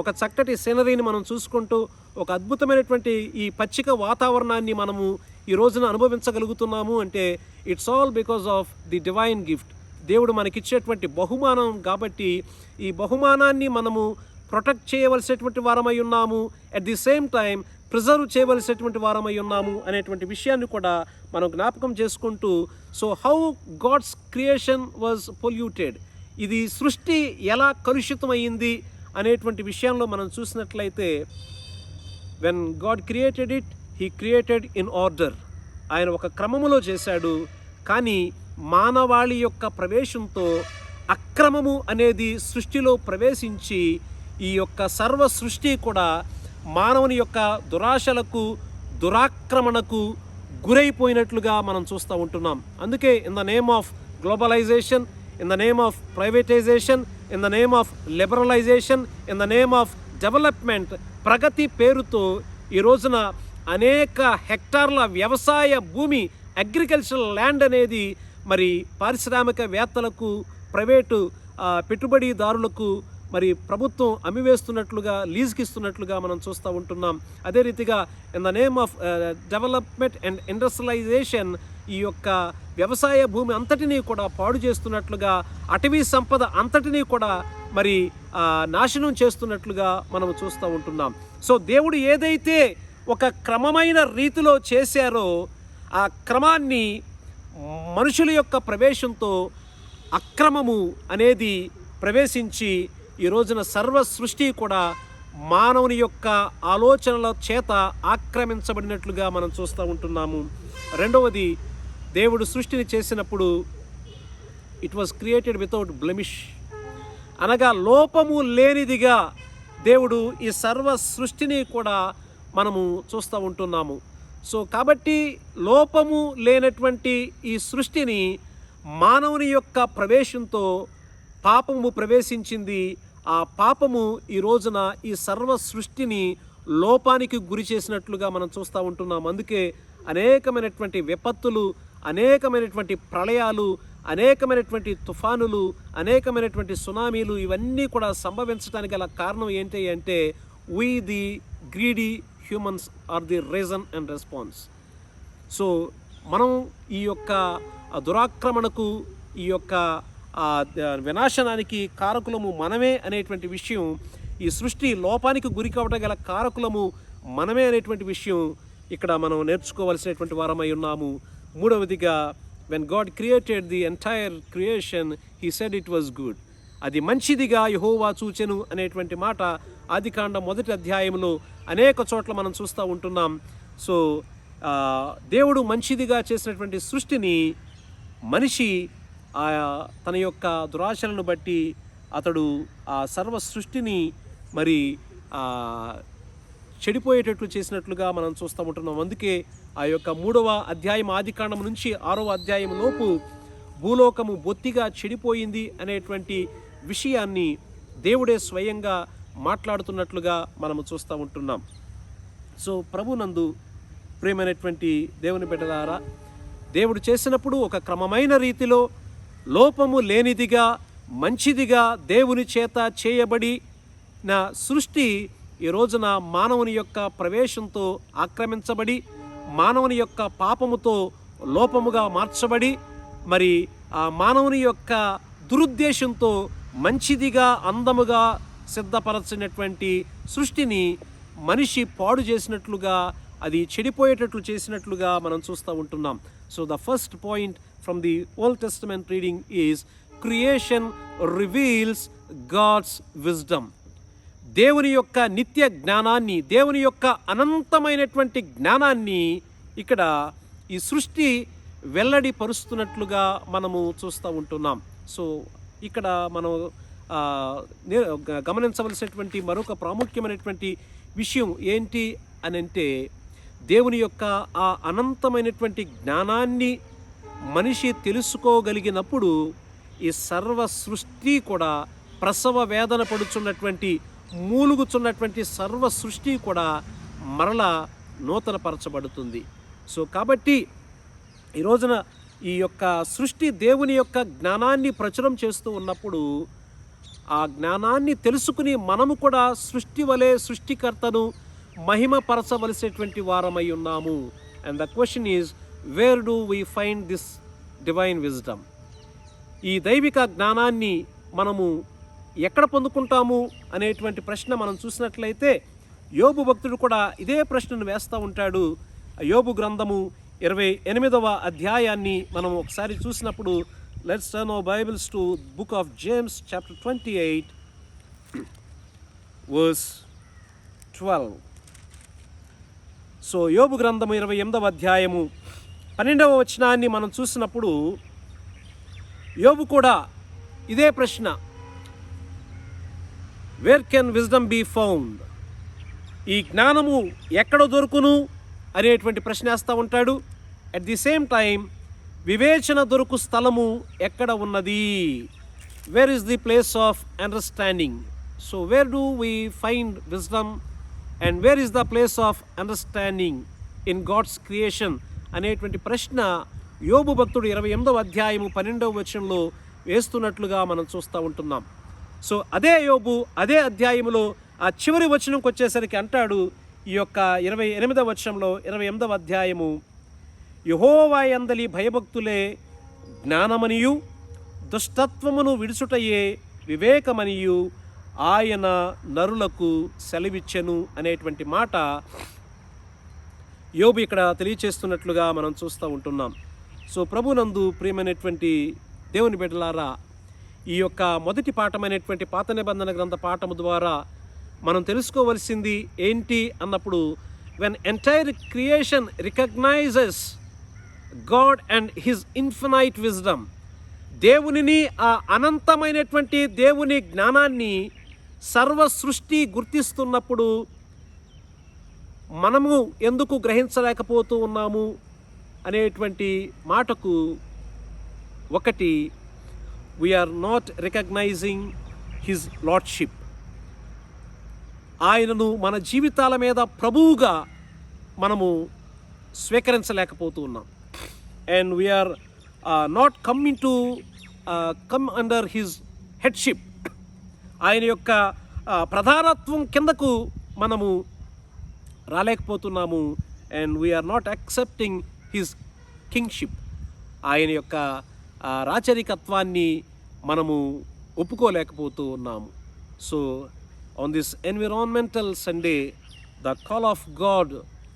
ఒక చక్కటి సీనరీని మనం చూసుకుంటూ ఒక అద్భుతమైనటువంటి ఈ పచ్చిక వాతావరణాన్ని మనము ఈ రోజున అనుభవించగలుగుతున్నాము అంటే it's all because of the divine gift. దేవుడు మనకిచ్చేటువంటి బహుమానం కాబట్టి ఈ బహుమానాన్ని మనము ప్రొటెక్ట్ చేయవలసినటువంటి వారమై ఉన్నాము, at the same time preserve చేయవలసినటువంటి వారమై ఉన్నాము అనేటువంటి విషయాన్ని కూడా మనం జ్ఞాపకం చేసుకుంటూ, so how God's creation was polluted, ఇది సృష్టి ఎలా కలుషితమైంది అనేటువంటి విషయంలో మనం చూసినట్లయితే when God created it he created in order. ఆయన ఒక క్రమములో చేశాడు. కానీ మానవాళి యొక్క ప్రవేశంతో అక్రమము అనేది సృష్టిలో ప్రవేశించి ఈ యొక్క సర్వ సృష్టి కూడా మానవుని యొక్క దురాశలకు, దురాక్రమణకు గురైపోయినట్లుగా మనం చూస్తూ ఉంటున్నాం. అందుకే in the name of globalisation, in the name of privatisation, in the name of liberalisation, in the name of development, ప్రగతి పేరుతో ఈ రోజున అనేక హెక్టార్ల వ్యవసాయ భూమి, అగ్రికల్చరల్ ల్యాండ్ అనేది మరి పారిశ్రామికవేత్తలకు, ప్రైవేటు పెట్టుబడిదారులకు మరి ప్రభుత్వం అమ్మివేస్తున్నట్లుగా, లీజుకి ఇస్తున్నట్లుగా మనం చూస్తూ ఉంటున్నాం. అదే రీతిగా in the name of development and industrialisation ఈ యొక్క వ్యవసాయ భూమి అంతటినీ కూడా పాడు చేస్తున్నట్లుగా, అటవీ సంపద అంతటినీ కూడా మరి నాశనం చేస్తున్నట్లుగా మనం చూస్తూ ఉంటున్నాం. సో దేవుడు ఏదైతే ఒక క్రమమైన రీతిలో చేశారో ఆ క్రమాన్ని మనుషుల యొక్క ప్రవేశంతో అక్రమము అనేది ప్రవేశించి ఈ రోజున సర్వ సృష్టి కూడా మానవుని యొక్క ఆలోచనల చేత ఆక్రమించబడినట్లుగా మనం చూస్తూ ఉంటున్నాము. రెండవది, దేవుడు సృష్టిని చేసినప్పుడు it was created without blemish, అనగా లోపము లేనిదిగా దేవుడు ఈ సర్వ సృష్టిని కూడా మనము చూస్తూ ఉంటున్నాము. సో కాబట్టి లోపము లేనటువంటి ఈ సృష్టిని మానవుని యొక్క ప్రవేశంతో పాపము ప్రవేశించింది. ఆ పాపము ఈ రోజున ఈ సర్వ సృష్టిని లోపానికి గురి చేసినట్లుగా మనం చూస్తూ ఉంటున్నాం. అందుకే అనేకమైనటువంటి విపత్తులు, అనేకమైనటువంటి ప్రళయాలు, అనేకమైనటువంటి తుఫానులు, అనేకమైనటువంటి సునామీలు ఇవన్నీ కూడా సంభవించడానికి గల కారణం ఏంటి అంటే we the greedy humans are the reason and response. So మనం ఈ యొక్క దురాక్రమణకు, ఈ యొక్క వినాశనానికి కారకులము మనమే అనేటువంటి విషయం, ఈ సృష్టి లోపానికి గురి కావడం గల కారకులము మనమే అనేటువంటి విషయం ఇక్కడ మనం నేర్చుకోవలసినటువంటి వారమై ఉన్నాము. మూడవదిగా, when God created the entire creation he said it was good, అది మంచిదిగా యెహోవా చూచెను అనేటువంటి మాట ఆదికాండం 1వ అధ్యాయంలో అనేక చోట్ల మనం చూస్తూ ఉంటున్నాం. సో దేవుడు మంచిదిగా చేసినటువంటి సృష్టిని మనిషి తన యొక్క దురాశలను బట్టి అతడు ఆ సర్వ సృష్టిని మరి చెడిపోయేటట్లు చేసినట్లుగా మనం చూస్తూ ఉంటున్నాం. అందుకే ఆ యొక్క 3వ అధ్యాయం ఆదికాండం నుంచి 6వ అధ్యాయం లోపు భూలోకము బొత్తిగా చెడిపోయింది అనేటువంటి విషయాన్ని దేవుడే స్వయంగా మాట్లాడుతున్నట్లుగా మనము చూస్తూ ఉంటున్నాం. సో ప్రభునందు ప్రియమైనటువంటి దేవుని బిడ్డలారా, దేవుడు చేసినప్పుడు ఒక క్రమమైన రీతిలో లోపము లేనిదిగా, మంచిదిగా దేవుని చేత చేయబడిన సృష్టి ఈ రోజున మానవుని యొక్క ప్రవేశంతో ఆక్రమించబడి, మానవుని యొక్క పాపముతో లోపముగా మార్చబడి, మరి ఆ మానవుని యొక్క దురుద్దేశంతో మంచిదిగా అందముగా సిద్ధపరచినటువంటి సృష్టిని మనిషి పాడు చేసినట్లుగా, అది చెడిపోయేటట్లు చేసినట్లుగా మనం చూస్తూ ఉంటున్నాం. So the first point from the Old Testament reading is creation reveals God's wisdom. దేవుని యొక్క నిత్య జ్ఞానాన్ని, దేవుని యొక్క అనంతమైనటువంటి జ్ఞానాన్ని ఇక్కడ ఈ సృష్టి వెల్లడిపరుస్తున్నట్లుగా మనము చూస్తూ ఉంటున్నాం. సో ఇక్కడ మనం గమనించవలసినటువంటి మరొక ప్రాముఖ్యమైనటువంటి విషయం ఏంటి అని అంటే, దేవుని యొక్క ఆ అనంతమైనటువంటి జ్ఞానాన్ని మనిషి తెలుసుకోగలిగినప్పుడు ఈ సర్వ సృష్టి కూడా, ప్రసవ వేదన పడుచున్నటువంటి, మూలుగుచున్నటువంటి సర్వ సృష్టి కూడా మరలా నూతనపరచబడుతుంది. సో కాబట్టి ఈ రోజున ఈ యొక్క సృష్టి దేవుని యొక్క జ్ఞానాన్ని ప్రచురం చేస్తూ ఉన్నప్పుడు, ఆ జ్ఞానాన్ని తెలుసుకుని మనము కూడా సృష్టి వలె సృష్టికర్తను మహిమపరచవలసినటువంటి వారమై ఉన్నాము. And the question is, wear do we find this divine wisdom? ఈ దైవిక జ్ఞానాన్ని మనము ఎక్కడ పొందుకుంటాము అనేటువంటి ప్రశ్న మనం చూసినట్లయితే, యోబు భక్తుడు కూడా ఇదే ప్రశ్నను వేస్తూ ఉంటాడు. యోబు గ్రంథము 28వ అధ్యాయాన్ని మనం ఒకసారి చూసినప్పుడు, let's turn our Bibles to book of James chapter 28 verse 12. So యోబు గ్రంథము 28వ అధ్యాయము 12వ వచనాన్ని మనం చూసినప్పుడు, యోబు కూడా ఇదే ప్రశ్న, where can wisdom be found? ఈ జ్ఞానము ఎక్కడ దొరుకును అనేటువంటి ప్రశ్న వేస్తూ ఉంటాడు. అట్ ది సేమ్ టైం, వివేచన దొరుకు స్థలము ఎక్కడ ఉన్నది? Where is the place of understanding? So where do we find wisdom and where is the place of understanding in God's creation అనేటువంటి ప్రశ్న యోబు భక్తుడు 28వ అధ్యాయము 12వ వచనంలో వేస్తున్నట్లుగా మనం చూస్తూ ఉంటున్నాం. సో అదే యోబు అదే అధ్యాయములో ఆ చివరి వచనంకి వచ్చేసరికి అంటాడు, ఈ యొక్క 28వ వచనంలో 28వ అధ్యాయము, యెహోవా యందలి భయభక్తులే జ్ఞానమనియు, దుష్టత్వమును విడుచుటయే వివేకమనియు ఆయన నరులకు సెలవిచ్చెను అనేటువంటి మాట యోబు ఇక్కడ తెలియచేస్తున్నట్లుగా మనం చూస్తూ ఉంటున్నాం. సో ప్రభునందు ప్రియమైనటువంటి దేవుని బిడ్డలారా, ఈ యొక్క మొదటి పాఠమైనటువంటి పాత నిబంధన గ్రంథ పాఠము ద్వారా మనం తెలుసుకోవలసింది ఏంటి అన్నప్పుడు, when entire creation recognises God and his infinite wisdom, దేవునిని, ఆ అనంతమైనటువంటి దేవుని జ్ఞానాన్ని సర్వ సృష్టి గుర్తిస్తున్నప్పుడు మనము ఎందుకు గ్రహించలేకపోతూ ఉన్నాము అనేటువంటి మాటకు ఒకటి, we are not recognising his lordship. ఆయనను మన జీవితాల మీద ప్రభువుగా మనము స్వీకరించలేకపోతూ ఉన్నాం. And we are not coming to come under his headship. ఆయన యొక్క ప్రధానత్వం కిందకు మనము రాలేకపోతున్నాము. And we are not accepting his kingship. ఆయన యొక్క రాచరికత్వాన్ని మనము ఒప్పుకోలేకపోతూ ఉన్నాము. So on this environmental Sunday, the call of God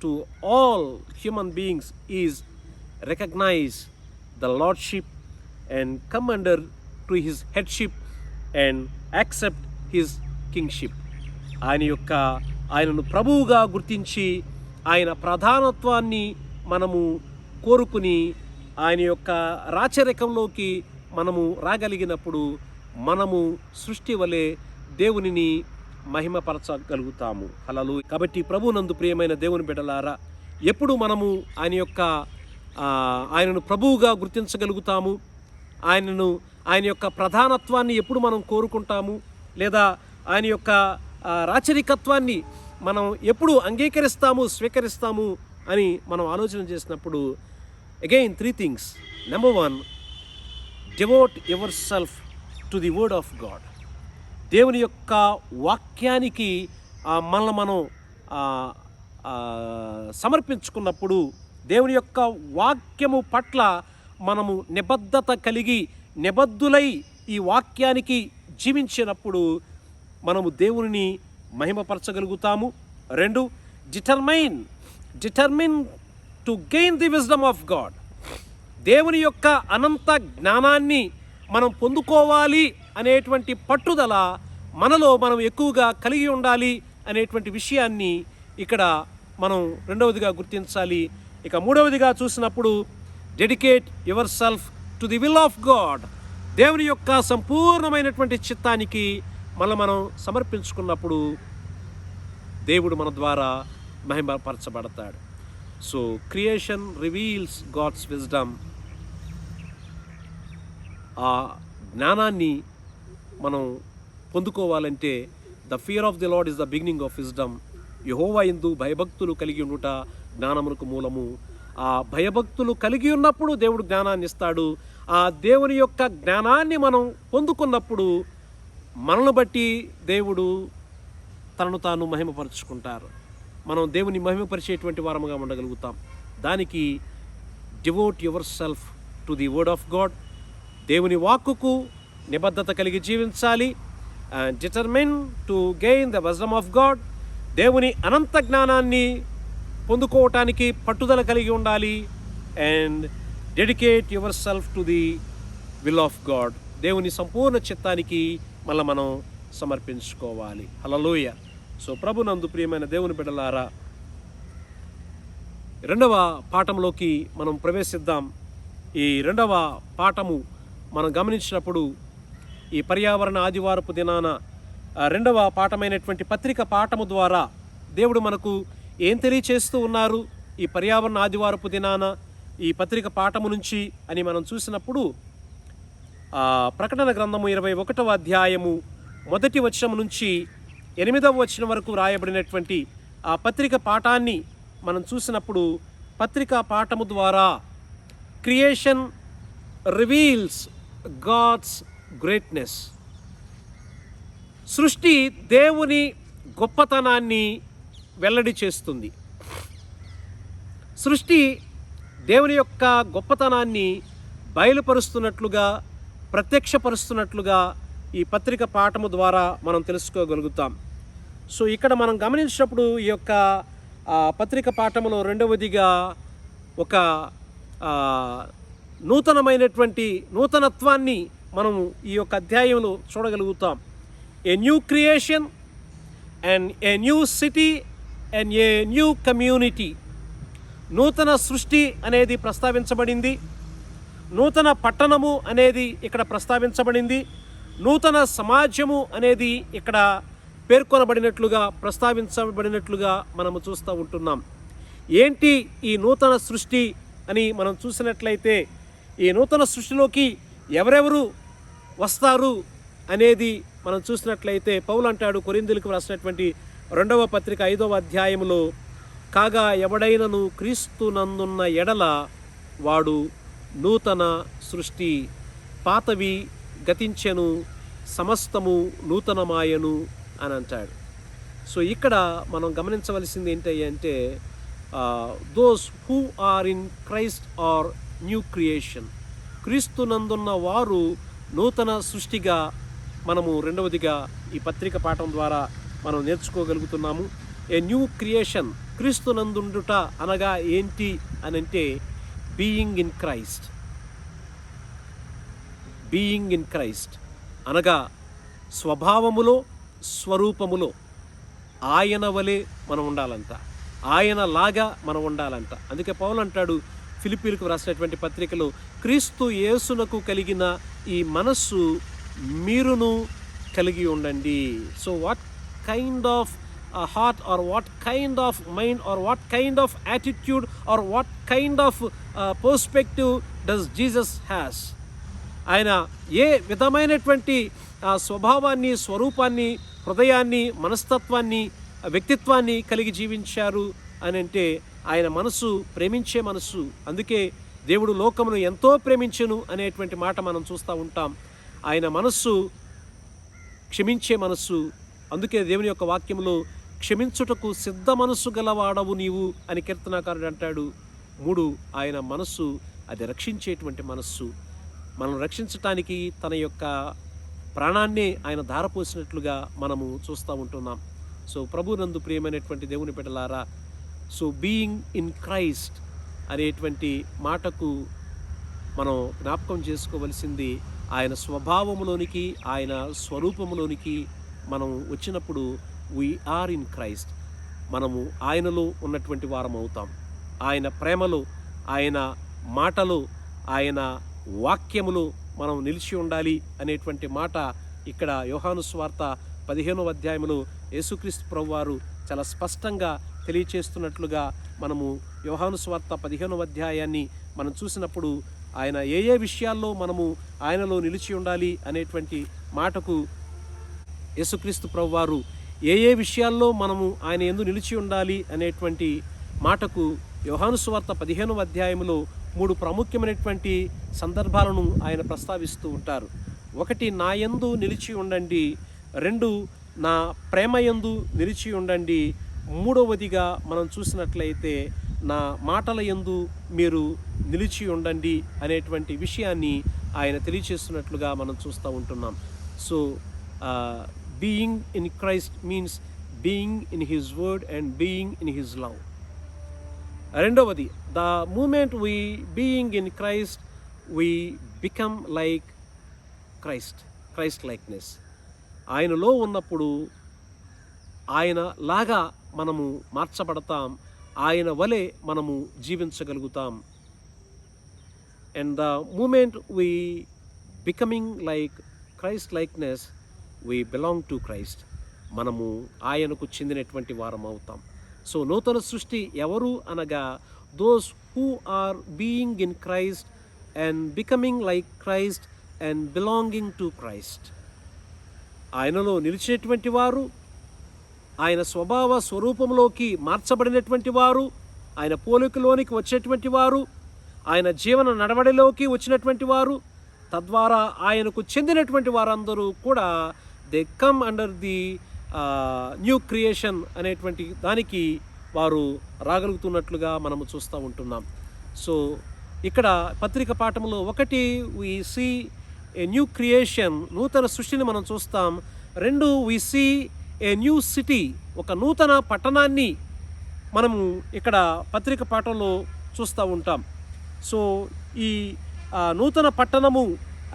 to all human beings is recognize the lordship and come under to his headship and accept his kingship. ఆయనను ప్రభువుగా గుర్తించి ఆయన ప్రధానత్వాన్ని మనము కోరుకుని ఆయన యొక్క రాచరికంలోకి మనము రాగలిగినప్పుడు మనము సృష్టి వలె దేవునిని మహిమపరచగలుగుతాము. హల్లెలూయా. కాబట్టి ప్రభువునందు ప్రియమైన దేవుని బిడ్డలారా, ఎప్పుడు మనము ఆయనను ప్రభువుగా గుర్తించగలుగుతాము, ఆయన యొక్క ప్రధానత్వాన్ని ఎప్పుడు మనం కోరుకుంటాము, లేదా ఆయన యొక్క రాచరికత్వాన్ని మనం ఎప్పుడు అంగీకరిస్తాము, స్వీకరిస్తాము అని మనం ఆలోచన చేసినప్పుడు, again 3 things. Number 1, devote yourself to the word of God. దేవుని యొక్క వాక్యానికి మనల్ని మనం సమర్పించుకున్నప్పుడు, దేవుని యొక్క వాక్యము పట్ల మనము నిబద్ధత కలిగి నిబద్ధులై ఈ వాక్యానికి జీవించినప్పుడు మనము దేవునిని మహిమపరచగలుగుతాము. 2, determine to gain the wisdom of God. దేవుని యొక్క అనంత జ్ఞానాన్ని మనం పొందుకోవాలి అనేటువంటి పట్టుదల మనలో మనం ఎక్కువగా కలిగి ఉండాలి అనేటువంటి విషయాన్ని ఇక్కడ మనం రెండవదిగా గుర్తించాలి. ఇక మూడవదిగా చూసినప్పుడు dedicate your self to the will of God. దేవుని యొక్క సంపూర్ణమైనటువంటి చిత్తానికి మనం సమర్పించుకున్నప్పుడు దేవుడు మన ద్వారా మహిమపరచబడతాడు. So creation reveals God's wisdom. ఆ జ్ఞానాన్ని మనం పొందుకోవాలంటే the fear of the lord is the beginning of wisdom. Jehovah యందు భయభక్తులు కలిగి ఉండుట జ్ఞానమునకు మూలము. ఆ భయభక్తులు కలిగి ఉన్నప్పుడు దేవుడు జ్ఞానాన్ని ఇస్తాడు. ఆ దేవుని యొక్క జ్ఞానాన్ని మనం పొందుకున్నప్పుడు మనల్ని బట్టి దేవుడు తనను తాను మహిమపరుచుకుంటారు. మనం దేవుని మహిమపరిచేటువంటి వారముగా ఉండగలుగుతాం. దానికి devout your self to the word of God. దేవుని వాక్కుకు నిబద్ధత కలిగి జీవించాలి. And determine to gain the wisdom of God. దేవుని అనంత జ్ఞానాన్ని పొందుకోవటానికి పట్టుదల కలిగి ఉండాలి. And dedicate your self to the will of God. దేవుని సంపూర్ణ చిత్తానికి మనం సమర్పించుకోవాలి. హల్లెలూయా. సో ప్రభునందు ప్రియమైన దేవుని బిడ్డలారా, రెండవ పాఠంలోకి మనం ప్రవేశిద్దాం. ఈ రెండవ పాఠము మనం గమనించినప్పుడు ఈ పర్యావరణ ఆదివారపు దినాన రెండవ పాఠమైనటువంటి పత్రిక పాఠము ద్వారా దేవుడు మనకు ఏం తెలియచేస్తూ ఉన్నారు ఈ పర్యావరణ ఆదివారపు దినాన ఈ పత్రిక పాఠము నుంచి అని మనం చూసినప్పుడు ప్రకటన గ్రంథము 21వ అధ్యాయము 1వ వచనం నుంచి 8వ వచనం వరకు రాయబడినటువంటి ఆ పత్రిక పాఠాన్ని మనం చూసినప్పుడు పత్రికా పాఠము ద్వారా క్రియేషన్ రివీల్స్ గాడ్స్ గ్రేట్నెస్. సృష్టి దేవుని గొప్పతనాన్ని వెల్లడి చేస్తుంది. సృష్టి దేవుని యొక్క గొప్పతనాన్ని బయలుపరుస్తున్నట్లుగా, ప్రత్యక్షపరుస్తున్నట్లుగా ఈ పత్రిక పాఠము ద్వారా మనం తెలుసుకోగలుగుతాం. సో ఇక్కడ మనం గమనించినప్పుడు ఈ యొక్క పత్రిక పాఠములో రెండవదిగా ఒక నూతనత్వాన్ని మనం ఈ యొక్క అధ్యాయంలో చూడగలుగుతాం. A new creation and a new city and a new community. నూతన సృష్టి అనేది ప్రస్తావించబడింది. నూతన పట్టణము అనేది ఇక్కడ ప్రస్తావించబడింది. నూతన సమాజము అనేది ఇక్కడ పేర్కొనబడినట్లుగా, ప్రస్తావించబడినట్లుగా మనము చూస్తూ ఉంటున్నాం. ఏంటి ఈ నూతన సృష్టి అని మనం చూసినట్లయితే, ఈ నూతన సృష్టిలోకి ఎవరెవరు వస్తారు అనేది మనం చూసినట్లయితే పౌలు అంటాడు కొరింథీయులకు రాసినటువంటి 2వ పత్రిక 5వ అధ్యాయములో, కాగా ఎవడైనను క్రీస్తు నందున్న ఎడల వాడు నూతన సృష్టి, పాతవి గతించెను, సమస్తము నూతనమాయను అని అంటాడు. సో ఇక్కడ మనం గమనించవలసింది ఏంటి అంటే those who are in Christ are new creation. క్రీస్తు నందున్న వారు నూతన సృష్టిగా మనము రెండవదిగా ఈ పత్రిక పాఠం ద్వారా మనం నేర్చుకోగలుగుతున్నాము. ఏ న్యూ క్రియేషన్, క్రీస్తు నందుండుట అనగా ఏంటి అని అంటే being in Christ. Being in Christ అనగా స్వభావములో, స్వరూపములో ఆయన వలె మనం ఉండాలంట, ఆయన లాగా మనం ఉండాలంట. అందుకే పౌలు అంటాడు ఫిలిప్పీలకు రాసినటువంటి పత్రికలో, క్రీస్తు యేసునకు కలిగిన ఈ మనస్సు మీరును కలిగి ఉండండి. So what kind of heart or what kind of mind or what kind of attitude or what kind of perspective does Jesus has. ఆయన ఏ విధమైనటువంటి స్వభావాన్ని, స్వరూపాన్ని, హృదయాన్ని, మనస్తత్వాన్ని, వ్యక్తిత్వాన్ని కలిగి జీవించారు అని అంటే ఆయన మనసు ప్రేమించే మనసు. అందుకే దేవుడు లోకమును ఎంతో ప్రేమించెను అనేటువంటి మాట మనం చూస్తూ ఉంటాం. ఆయన మనస్సు క్షమించే మనస్సు. అందుకే దేవుని యొక్క వాక్యంలో క్షమించుటకు సిద్ధ మనస్సు గలవాడవు నీవు అని కీర్తనాకారుడు అంటాడు. 3, ఆయన మనస్సు అది రక్షించేటువంటి మనస్సు. మనం రక్షించటానికి తన యొక్క ప్రాణాన్నే ఆయన ధారపోసినట్లుగా మనము చూస్తూ ఉంటున్నాం. సో ప్రభునందు ప్రియమైనటువంటి దేవుని బిడ్డలారా, సో బీయింగ్ ఇన్ క్రైస్ట్ అనేటువంటి మాటకు మనం జ్ఞాపకం చేసుకోవలసింది, ఆయన స్వభావములోనికి, ఆయన స్వరూపములోనికి మనం వచ్చినప్పుడు వీఆర్ ఇన్ క్రైస్ట్. మనము ఆయనలో ఉన్నటువంటి వారం అవుతాం. ఆయన ప్రేమలో, ఆయన మాటలో, ఆయన వాక్యములో మనం నిలిచి ఉండాలి అనేటువంటి మాట ఇక్కడ యోహాను సువార్త 15వ అధ్యాయంలో యేసుక్రీస్తు ప్రభువారు చాలా స్పష్టంగా తెలియచేస్తున్నట్లుగా మనము యోహాను సువార్త 15వ అధ్యాయాన్ని మనం చూసినప్పుడు ఆయన ఏ ఏ విషయాల్లో మనము ఆయనలో నిలిచి ఉండాలి అనేటువంటి మాటకు, యేసుక్రీస్తు ప్రభువారు ఏ ఏ విషయాల్లో మనము ఆయన యందు నిలిచి ఉండాలి అనేటువంటి మాటకు యోహాను సువార్త 15వ అధ్యాయంలో 3 ప్రాముఖ్యమైనటువంటి సందర్భాలను ఆయన ప్రస్తావిస్తూ ఉంటారు. 1, నా యందు నిలిచి ఉండండి. 2, నా ప్రేమ యందు నిలిచి ఉండండి. 3వదిగా మనం చూసినట్లయితే నా మాటల యందు మీరు నిలిచి ఉండండి అనేటువంటి విషయాన్ని ఆయన తెలియచేస్తున్నట్లుగా మనం చూస్తూ ఉంటున్నాం. So being in Christ means being in his word and being in his love. 2వది, the moment we being in Christ we become like Christ likeness. ఆయనలో ఉన్నప్పుడు ఆయన లాగా మనము మార్చబడతాం, ఆయన వలె మనము జీవించగలుగుతాం. And the moment we becoming like Christ likeness we belong to Christ. మనము ఆయనకు చెందినటువంటి వారం అవుతాం. సో నూతన సృష్టి ఎవరు అనగా those who are being in Christ and becoming like Christ and belonging to Christ. ఆయనలో నిలిచేటువంటి వారు, ఆయన స్వభావ స్వరూపంలోకి మార్చబడినటువంటి వారు, ఆయన పోలికలోనికి వచ్చేటువంటి వారు, ఆయన జీవన నడవడిలోకి వచ్చినటువంటి వారు, తద్వారా ఆయనకు చెందినటువంటి వారందరూ కూడా they come under the new creation అనేటువంటి దానికి వారు రాగలుగుతున్నట్లుగా మనము చూస్తూ ఉంటున్నాం. సో ఇక్కడ పత్రిక పాఠంలో 1 we see a new creation, నూతన సృష్టిని మనం చూస్తాం. 2 we see a new city, ఒక నూతన పట్టణాన్ని మనము ఇక్కడ పత్రిక పాఠంలో చూస్తూ ఉంటాం. సో ఈ నూతన పట్టణము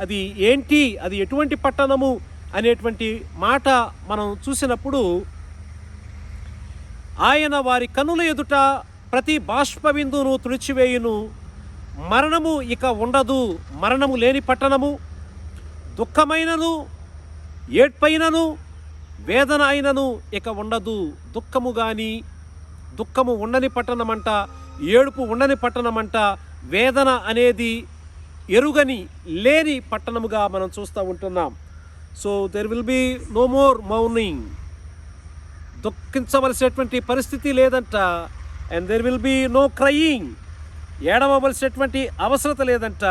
అది ఏంటి, అది ఎటువంటి పట్టణము అనేటువంటి మాట మనం చూసినప్పుడు, ఆయన వారి కన్నుల ఎదుట ప్రతి బాష్పబిందును తుడిచివేయును, మరణము ఇక ఉండదు, మరణము లేని పట్టణము, దుఃఖమైనను ఏడ్పైనను వేదన అయినను ఇక ఉండదు. దుఃఖము ఉండని పట్టణమంట, ఏడుపు ఉండని పట్టణమంట, వేదన అనేది ఎరుగని లేని పట్టణముగా మనం చూస్తూ ఉంటున్నాం. So there will be no more mourning, దుఃఖించవలసినటువంటి పరిస్థితి లేదంట. And there will be no crying, ఏడవలసినటువంటి అవసరత లేదంట.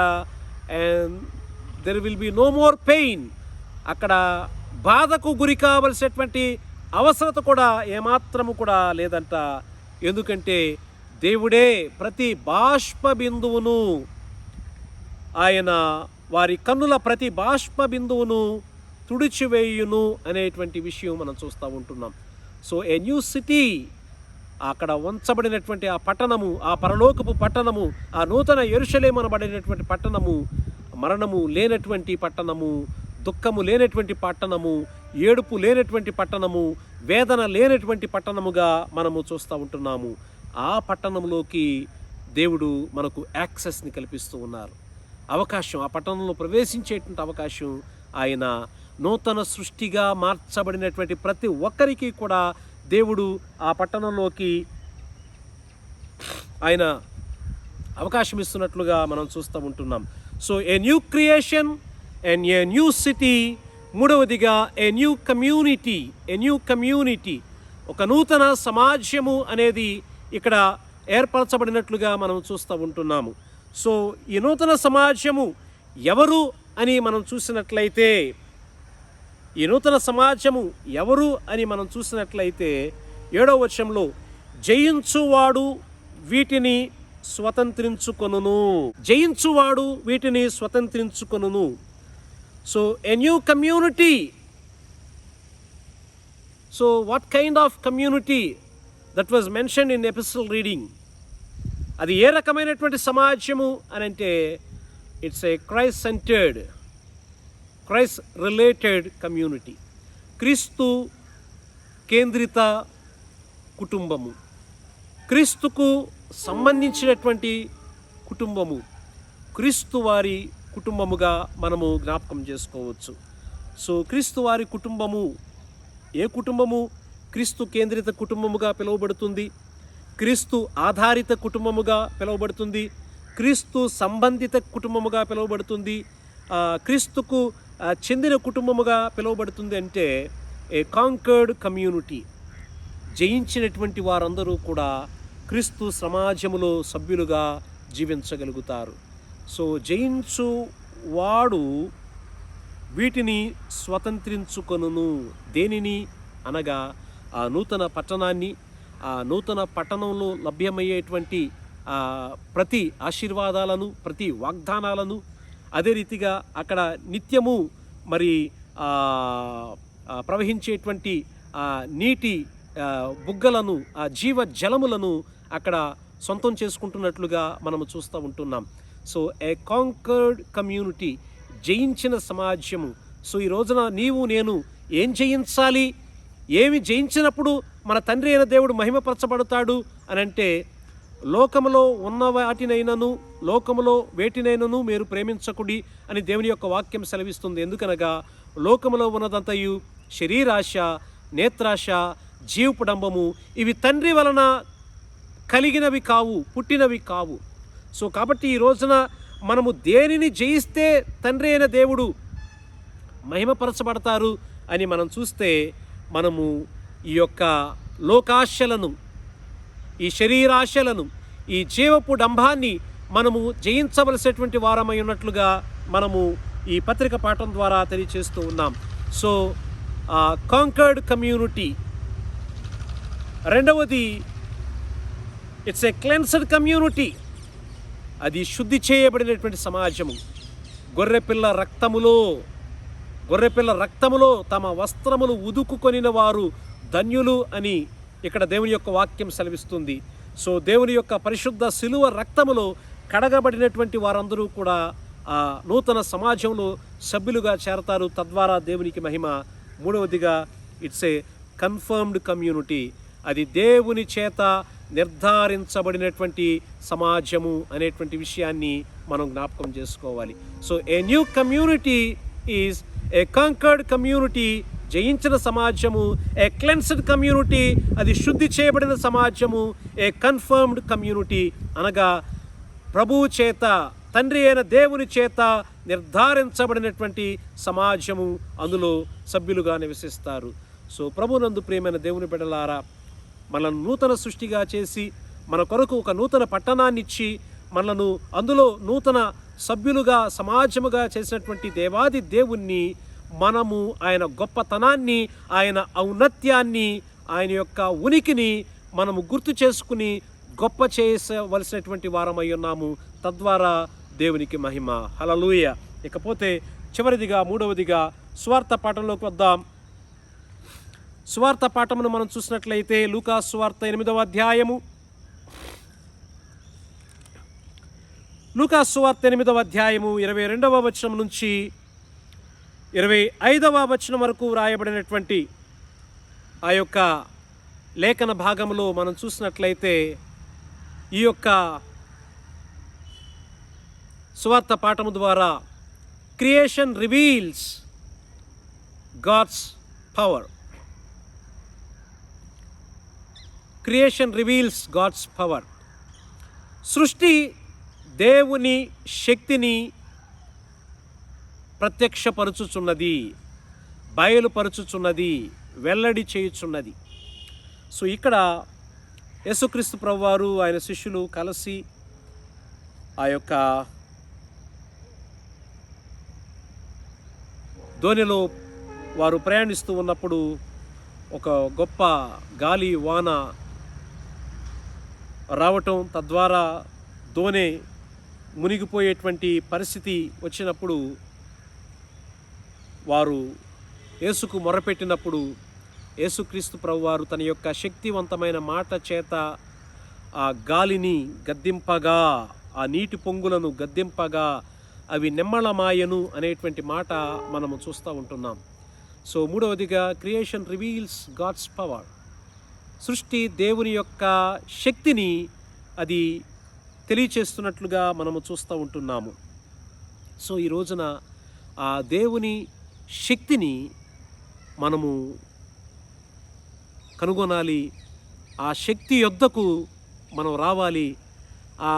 And there will be no more pain, అక్కడ బాధకు గురి కావలసినటువంటి అవసరత కూడా ఏమాత్రము కూడా లేదంట. ఎందుకంటే దేవుడే ప్రతి బాష్ప బిందువును, ఆయన వారి కన్నుల ప్రతి బాష్ప బిందువును తుడిచివేయును అనేటువంటి విషయం మనం చూస్తూ ఉంటున్నాం. సో ఏ న్యూ సిటీ, అక్కడ ఉంచబడినటువంటి ఆ పట్టణము, ఆ పరలోకపు పట్టణము, ఆ నూతన యెరూషలేము అనబడినటువంటి పట్టణము, మరణము లేనటువంటి పట్టణము, దుఃఖము లేనటువంటి పట్టణము, ఏడుపు లేనటువంటి పట్టణము, వేదన లేనటువంటి పట్టణముగా మనము చూస్తూ ఉంటున్నాము. ఆ పట్టణంలోకి దేవుడు మనకు యాక్సెస్ని కల్పిస్తూ ఉన్నారు, అవకాశం, ఆ పట్టణంలో ప్రవేశించేటువంటి అవకాశం ఆయన నూతన సృష్టిగా మార్చబడినటువంటి ప్రతి ఒక్కరికి కూడా దేవుడు ఆ పట్టణంలోకి ఆయన అవకాశం ఇస్తున్నట్లుగా మనం చూస్తూ ఉంటున్నాం. So A new creation and a new city. మూడవదిగా ఏ న్యూ కమ్యూనిటీ, ఒక నూతన సమాజము అనేది ఇక్కడ ఏర్పరచబడినట్లుగా మనం చూస్తూ ఉంటున్నాము. సో ఈ నూతన సమాజము ఎవరు అని మనం చూసినట్లయితే, 7వ వచనంలో జయించువాడు వీటిని స్వతంత్రించుకొనును. జయించువాడు వీటిని స్వతంత్రించుకొనును. So a new community. So what kind of community that was mention in episode reading? అది ఏ రకమైనటువంటి సమాజము అని అంటే it's a Christ centred, Christ related community. క్రీస్తు కేంద్రిత కుటుంబము, క్రీస్తుకు సంబంధించినటువంటి కుటుంబము, క్రీస్తు వారి కుటుంబముగా మనము జ్ఞాపకం చేసుకోవచ్చు. సో క్రీస్తు వారి కుటుంబము ఏ కుటుంబము? క్రీస్తు కేంద్రిత కుటుంబముగా పిలువబడుతుంది, క్రీస్తు ఆధారిత కుటుంబముగా పిలువబడుతుంది, క్రీస్తు సంబంధిత కుటుంబముగా పిలువబడుతుంది, క్రీస్తుకు చెందిన కుటుంబముగా పిలువబడుతుంది. అంటే ఏ కాంకర్డ్ కమ్యూనిటీ. జయించినటువంటి వారందరూ కూడా క్రీస్తు సమాజములో సభ్యులుగా జీవించగలుగుతారు. సో జయించు వాడు వీటిని స్వతంత్రించుకొనును. దేనిని అనగా ఆ నూతన పట్టణాన్ని, ఆ నూతన పట్టణంలో లభ్యమయ్యేటువంటి ప్రతి ఆశీర్వాదాలను, ప్రతి వాగ్దానాలను, అదే రీతిగా అక్కడ నిత్యము మరి ప్రవహించేటువంటి నీటి బుగ్గలను, ఆ జీవ జలములను అక్కడ సొంతం చేసుకుంటున్నట్లుగా మనము చూస్తూ ఉంటున్నాం. సో ఏ కాంకర్డ్ కమ్యూనిటీ, జయించిన సమాజము. సో ఈ రోజున నీవు నేను ఏం జయించాలి? ఏమి జయించినప్పుడు మన తండ్రి అయిన దేవుడు మహిమపరచబడతాడు అని అంటే, లోకములో ఉన్న వాటినైనను లోకములో వేటినైనను మీరు ప్రేమించకుడి అని దేవుని యొక్క వాక్యం సెలవిస్తుంది. ఎందుకనగా లోకములో ఉన్నదంతయు శరీరాశ, నేత్రాశ, జీవపుడంబము, ఇవి తండ్రి వలన కలిగినవి కావు, పుట్టినవి కావు. సో కాబట్టి ఈ రోజున మనము దేనిని జయిస్తే తండ్రి అయిన దేవుడు మహిమపరచబడతారు అని మనం చూస్తే, మనము ఈ యొక్క లోకాశలను, ఈ శరీరాశలను, ఈ జీవపు డంబాన్ని మనము జయించవలసినటువంటి వారమై ఉన్నట్లుగా మనము ఈ పత్రిక పాఠం ద్వారా తెలియచేస్తూ ఉన్నాం. So conquered community. రెండవది ఇట్స్ ఏ క్లెన్స్డ్ కమ్యూనిటీ. అది శుద్ధి చేయబడినటువంటి సమాజము. గొర్రెపిల్ల రక్తములో తమ వస్త్రములు ఉదుకుకొనిన వారు ధన్యులు అని ఇక్కడ దేవుని యొక్క వాక్యం సెలవిస్తుంది. సో దేవుని యొక్క పరిశుద్ధ శిలువ రక్తములో కడగబడినటువంటి వారందరూ కూడా ఆ నూతన సమాజంలో సభ్యులుగా చేరతారు. తద్వారా దేవునికి మహిమ. మూడవదిగా ఇట్స్ ఏ కన్ఫర్మ్డ్ కమ్యూనిటీ. అది దేవుని చేత నిర్ధారించబడినటువంటి సమాజము అనేటువంటి విషయాన్ని మనం జ్ఞాపకం చేసుకోవాలి. So A new community is a conquered community, జయించిన సమాజము. ఏ క్లెన్స్డ్ కమ్యూనిటీ, అది శుద్ధి చేయబడిన సమాజము. ఏ కన్ఫర్మ్డ్ కమ్యూనిటీ అనగా ప్రభువు చేత, తండ్రి అయిన దేవుని చేత నిర్ధారించబడినటువంటి సమాజము, అందులో సభ్యులుగా నివసిస్తారు. సో ప్రభునందు ప్రియమైన దేవుని బిడ్డలారా, మనల్ని నూతన సృష్టిగా చేసి మన కొరకు ఒక నూతన పట్టణాన్ని ఇచ్చి మనను అందులో నూతన సభ్యులుగా సమాజముగా చేసినటువంటి దేవాది దేవుణ్ణి మనము ఆయన గొప్పతనాన్ని, ఆయన ఔన్నత్యాన్ని, ఆయన యొక్క ఉనికిని మనము గుర్తు చేసుకుని గొప్ప చేయవలసినటువంటి వారమై ఉన్నాము. తద్వారా దేవునికి మహిమ. హల్లెలూయా. ఇకపోతే చివరిదిగా, మూడవదిగా సువార్త పాఠంలోకి వద్దాం. సువార్త పాఠమును మనం చూసినట్లయితే లూకా సువార్త 8వ అధ్యాయము. లూకా సువార్త 8వ అధ్యాయము 22వ వచనం నుంచి 25వ వచనం వరకు వ్రాయబడినటువంటి ఆ యొక్క లేఖన భాగంలో మనం చూసినట్లయితే, ఈ యొక్క సువార్త పాఠము ద్వారా creation reveals God's power. Creation reveals God's power. సృష్టి దేవుని శక్తిని ప్రత్యక్షపరచుచున్నది, బయలుపరచుచున్నది, వెల్లడి చేయుచున్నది. సో ఇక్కడ యేసుక్రీస్తు ప్రభువారు ఆయన శిష్యులు కలిసి ఆ యొక్క దోణిలో వారు ప్రయాణిస్తూ ఉన్నప్పుడు ఒక గొప్ప గాలి వాన రావటం, తద్వారా దోణి మునిగిపోయేటువంటి పరిస్థితి వచ్చినప్పుడు వారు యేసుకు మొరపెట్టినప్పుడు యేసుక్రీస్తు ప్రభువారు తన యొక్క శక్తివంతమైన మాట చేత ఆ గాలిని గద్దింపగా, ఆ నీటి పొంగులను గద్దింపగా అవి నెమ్మళమాయను అనేటువంటి మాట మనము చూస్తూ ఉంటున్నాం. సో మూడవదిగా, క్రియేషన్ రివీల్స్ గాడ్స్ పవర్. సృష్టి దేవుని యొక్క శక్తిని అది తెలియచేస్తున్నట్లుగా మనము చూస్తూ ఉంటున్నాము. సో ఈ రోజున ఆ దేవుని శక్తిని మనము కనుగొనాలి. ఆ శక్తి యొద్దకు మనం రావాలి. ఆ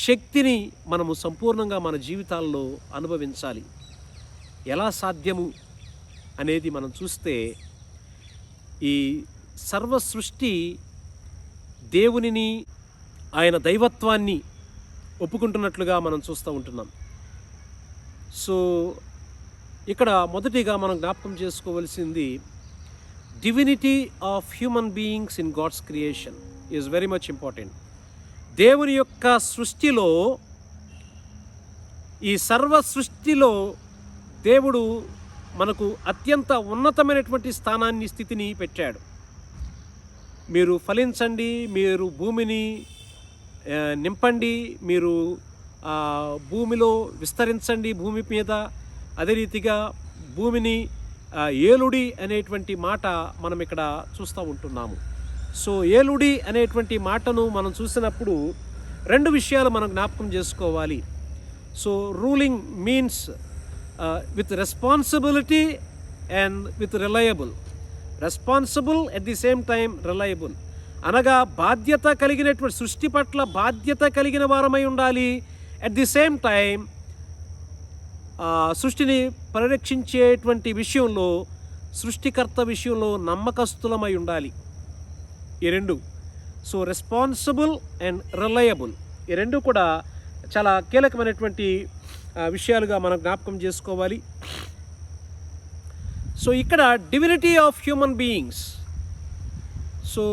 శక్తిని మనము సంపూర్ణంగా మన జీవితాల్లో అనుభవించాలి. ఎలా సాధ్యము అనేది మనం చూస్తే, ఈ సర్వ సృష్టి దేవునిని, ఆయన దైవత్వాన్ని ఒప్పుకుంటున్నట్లుగా మనం చూస్తూ ఉంటున్నాం. సో ఇక్కడ మొదటిగా మనం జ్ఞాపకం చేసుకోవలసింది, divinity of human beings in God's creation is very much important. దేవుని యొక్క సృష్టిలో, ఈ సర్వ సృష్టిలో దేవుడు మనకు అత్యంత ఉన్నతమైనటువంటి స్థానాన్ని, స్థితిని పెట్టాడు. మీరు ఫలించండి, మీరు భూమిని నింపండి, మీరు భూమిలో విస్తరించండి, భూమి మీద. అదే రీతిగా భూమిని ఏలుడి అనేటువంటి మాట మనం ఇక్కడ చూస్తూ ఉంటున్నాము. సో ఏలుడి అనేటువంటి మాటను మనం చూసినప్పుడు రెండు విషయాలు మనం జ్ఞాపకం చేసుకోవాలి. So ruling means with responsibility and with reliable. Responsible at the same time reliable, అనగా బాధ్యత కలిగినటువంటి, సృష్టి పట్ల బాధ్యత కలిగిన వారమై ఉండాలి. ఎట్ ది సేమ్ టైం సృష్టిని పరిరక్షించేటువంటి విషయంలో, సృష్టికర్త విషయంలో నమ్మకస్తులమై ఉండాలి. ఈ రెండు, సో రెస్పాన్సిబుల్ అండ్ రిలయబుల్, ఈ రెండు కూడా చాలా కీలకమైనటువంటి విషయాలుగా మనం జ్ఞాపకం చేసుకోవాలి. సో ఇక్కడ divinity of human beings. So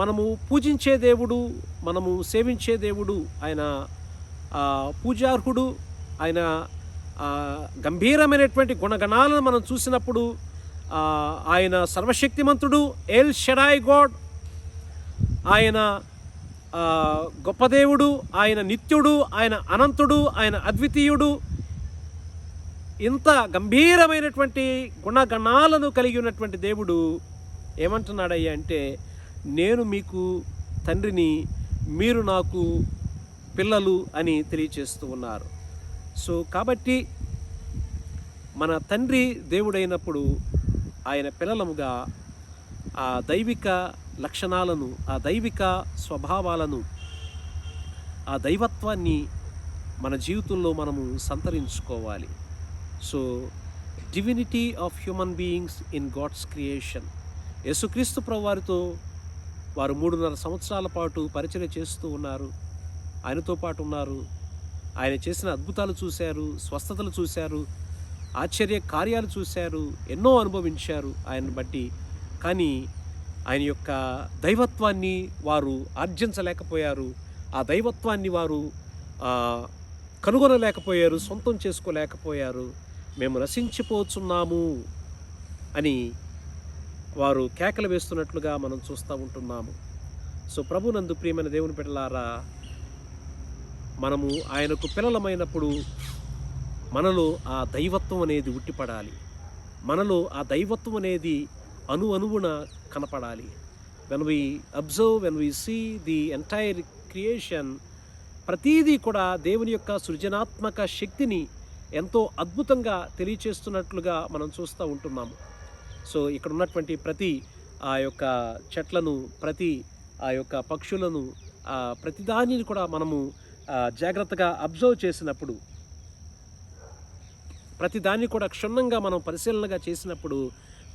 మనము పూజించే దేవుడు, మనము సేవించే దేవుడు, ఆయన పూజార్హుడు, ఆయన గంభీరమైనటువంటి గుణగణాలను మనం చూసినప్పుడు ఆయన సర్వశక్తిమంతుడు, ఎల్ షడాయ్ గాడ్, ఆయన గొప్ప దేవుడు, ఆయన నిత్యుడు, ఆయన అనంతుడు, ఆయన అద్వితీయుడు. ఇంత గంభీరమైనటువంటి గుణగణాలను కలిగి ఉన్నటువంటి దేవుడు ఏమంటున్నాడయ్యా అంటే, నేను మీకు తండ్రిని, మీరు నాకు పిల్లలు అని తెలియచేస్తూ ఉన్నారు. సో కాబట్టి మన తండ్రి దేవుడైనప్పుడు ఆయన పిల్లలముగా ఆ దైవిక లక్షణాలను, ఆ దైవిక స్వభావాలను, ఆ దైవత్వాన్ని మన జీవితంలో మనము సంతరించుకోవాలి. So divinity of human beings in God's creation. యేసుక్రీస్తు ప్రభువారితో వారు 3.5 సంవత్సరాల పాటు పరిచర్య చేస్తూ ఉన్నారు. ఆయనతో పాటు ఉన్నారు. ఆయన చేసిన అద్భుతాలు చూశారు, స్వస్థతలు చూశారు, ఆశ్చర్య కార్యాలు చూశారు, ఎన్నో అనుభవించారు ఆయన్ని బట్టి. కానీ ఆయన యొక్క దైవత్వాన్ని వారు ఆర్జించలేకపోయారు. ఆ దైవత్వాన్ని వారు కనుగొనలేకపోయారు, సొంతం చేసుకోలేకపోయారు. మేము నశించిపోతున్నాము అని వారు కేకలు వేస్తున్నట్లుగా మనం చూస్తూ ఉంటున్నాము. సో ప్రభునందు ప్రియమైన దేవుని బిడ్డలారా, మనము ఆయనకు పిల్లలమైనప్పుడు మనలో ఆ దైవత్వం అనేది ఉట్టిపడాలి. మనలో ఆ దైవత్వం అనేది అణువున కనపడాలి. When we observe, when we see the entire creation, ప్రతీదీ కూడా దేవుని యొక్క సృజనాత్మక శక్తిని ఎంతో అద్భుతంగా తెలియచేస్తున్నట్లుగా మనం చూస్తూ ఉంటున్నాము. సో ఇక్కడ ఉన్నటువంటి ప్రతి ఆ యొక్క చెట్లను, ప్రతి ఆ యొక్క పక్షులను, ప్రతిదానిని కూడా మనము జాగ్రత్తగా అబ్జర్వ్ చేసినప్పుడు, ప్రతిదాన్ని కూడా క్షుణ్ణంగా మనం పరిశీలనగా చేసినప్పుడు,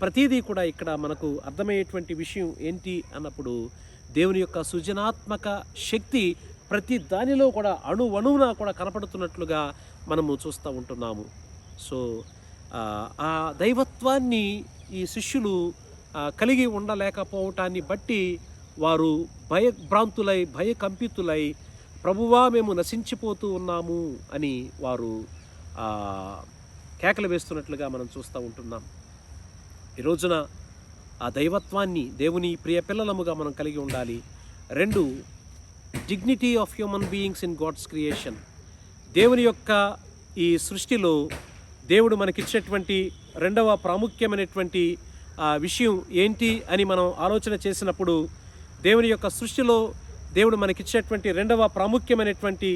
ప్రతిదీ కూడా ఇక్కడ మనకు అర్థమయ్యేటువంటి విషయం ఏంటి అన్నప్పుడు, దేవుని యొక్క సృజనాత్మక శక్తి ప్రతి దానిలో కూడా అణువున కూడా కనపడుతున్నట్లుగా మనము చూస్తూ ఉంటున్నాము. సో ఆ దైవత్వాన్ని ఈ శిష్యులు కలిగి ఉండలేకపోవటాన్ని బట్టి వారు భయభ్రాంతులై భయకంపితులై ప్రభువా మేము నశించిపోతూ ఉన్నాము అని వారు కేకలు వేస్తున్నట్లుగా మనం చూస్తూ ఉంటున్నాం. ఈ రోజున ఆ దైవత్వాన్ని దేవుని ప్రియ పిల్లలముగా మనం కలిగి ఉండాలి. 2, dignity of human beings in God's creation. దేవుని యొక్క ఈ సృష్టిలో దేవుడు మనకిచ్చినటువంటి 2వ ప్రాముఖ్యమైనటువంటి విషయం ఏంటి అని మనం ఆలోచన చేసినప్పుడు, దేవుని యొక్క సృష్టిలో దేవుడు మనకిచ్చినటువంటి 2వ ప్రాముఖ్యమైనటువంటి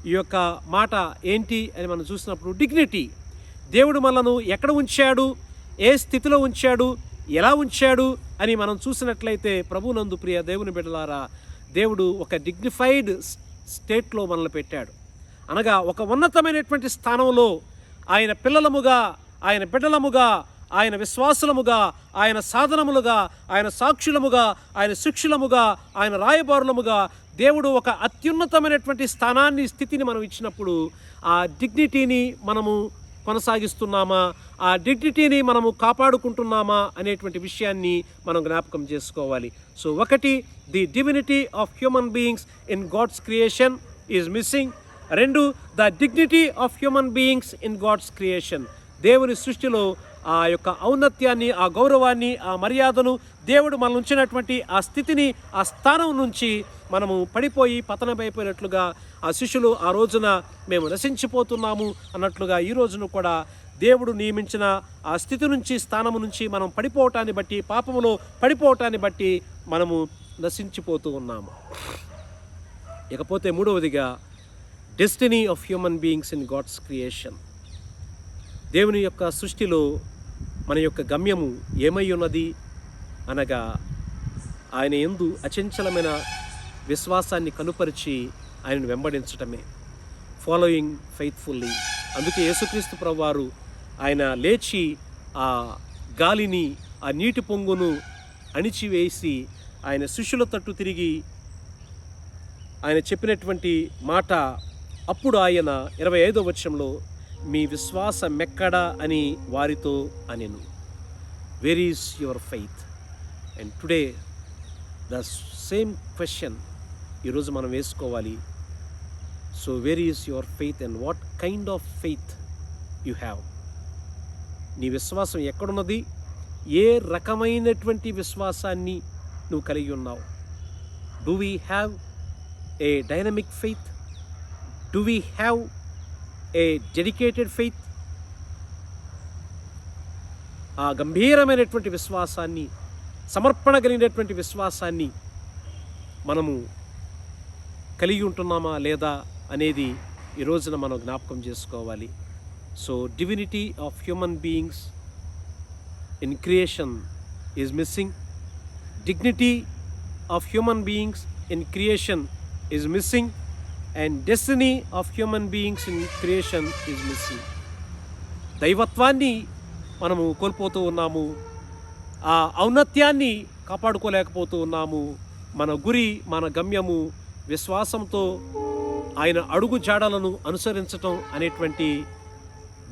ఈ యొక్క మాట ఏంటి అని మనం చూసినప్పుడు, డిగ్నిటీ. దేవుడు మనను ఎక్కడ ఉంచాడు, ఏ స్థితిలో ఉంచాడు, ఎలా ఉంచాడు అని మనం చూసినట్లయితే, ప్రభునందు ప్రియ దేవుని బిడ్డలారా, దేవుడు ఒక డిగ్నిఫైడ్ స్టేట్లో మనల్ని పెట్టాడు. అనగా ఒక ఉన్నతమైనటువంటి స్థానంలో ఆయన పిల్లలముగా, ఆయన బిడ్డలముగా, ఆయన విశ్వాసులముగా, ఆయన సాధనములుగా, ఆయన సాక్షులముగా, ఆయన శిక్షులముగా, ఆయన రాయబారులముగా దేవుడు ఒక అత్యున్నతమైనటువంటి స్థానాన్ని, స్థితిని మనం ఇచ్చినప్పుడు ఆ డిగ్నిటీని మనము కొనసాగిస్తున్నామా, ఆ డిగ్నిటీని మనము కాపాడుకుంటున్నామా అనేటువంటి విషయాన్ని మనం జ్ఞాపకం చేసుకోవాలి. So 1, the divinity of human beings in God's creation is missing. 2, the dignity of human beings in God's creation. దేవుని సృష్టిలో ఆ యొక్క ఔన్నత్యాన్ని, ఆ గౌరవాన్ని, ఆ మర్యాదను, దేవుడు మనల్ని ఉంచినటువంటి ఆ స్థితిని, ఆ స్థానం నుంచి మనము పడిపోయి పతనమైపోయినట్లుగా ఆ శిష్యులు ఆ రోజున మేము నశించిపోతున్నాము అన్నట్లుగా ఈ రోజును కూడా దేవుడు నియమించిన ఆ స్థితి నుంచి, స్థానము నుంచి మనం పడిపోవటాన్ని బట్టి, పాపములో పడిపోవటాన్ని బట్టి మనము నశించిపోతూ ఉన్నాము. ఇకపోతే 3వదిగా, destiny of human beings in God's creation. దేవుని యొక్క సృష్టిలో మన యొక్క గమ్యము ఏమై ఉన్నది అనగా, ఆయన యందు అచంచలమైన విశ్వాసాన్ని కనుపరిచి ఆయనను వెంబడించటమే. Following faithfully. అందుకే యేసుక్రీస్తు ప్రభువారు ఆయన లేచి ఆ గాలిని, ఆ నీటి పొంగును అణిచివేసి ఆయన శిష్యుల తట్టు తిరిగి ఆయన చెప్పినటువంటి మాట, అప్పుడు ఆయన 25వ వచనంలో, మీ విశ్వాసం ఎక్కడా అని వారితో అనెను. Where is your faith? And today the same question ఈరోజు మనం వేసుకోవాలి. So where is your faith and what kind of faith you have? నీ విశ్వాసం ఎక్కడున్నది? ఏ రకమైనటువంటి విశ్వాసాన్ని నువ్వు కలిగి ఉన్నావు? Do we have a dynamic faith? Do we have a dedicated faith? ఆ గంభీరమైనటువంటి విశ్వాసాన్ని, సమర్పణ కలిగినటువంటి విశ్వాసాన్ని మనము కలిగి ఉంటున్నామా లేదా అనేది ఈ రోజున మనం జ్ఞాపకం చేసుకోవాలి. So divinity of human beings in creation is missing. Dignity of human beings in creation is missing. And destiny of human beings in creation is missing. దైవత్వాన్ని మనము కోల్పోతూ ఉన్నాము. ఆ ఔన్నత్యాన్ని కాపాడుకోలేకపోతూ ఉన్నాము. మన గురి, మన గమ్యము విశ్వాసంతో ఆయన అడుగు జాడలను అనుసరించటం అనేటువంటి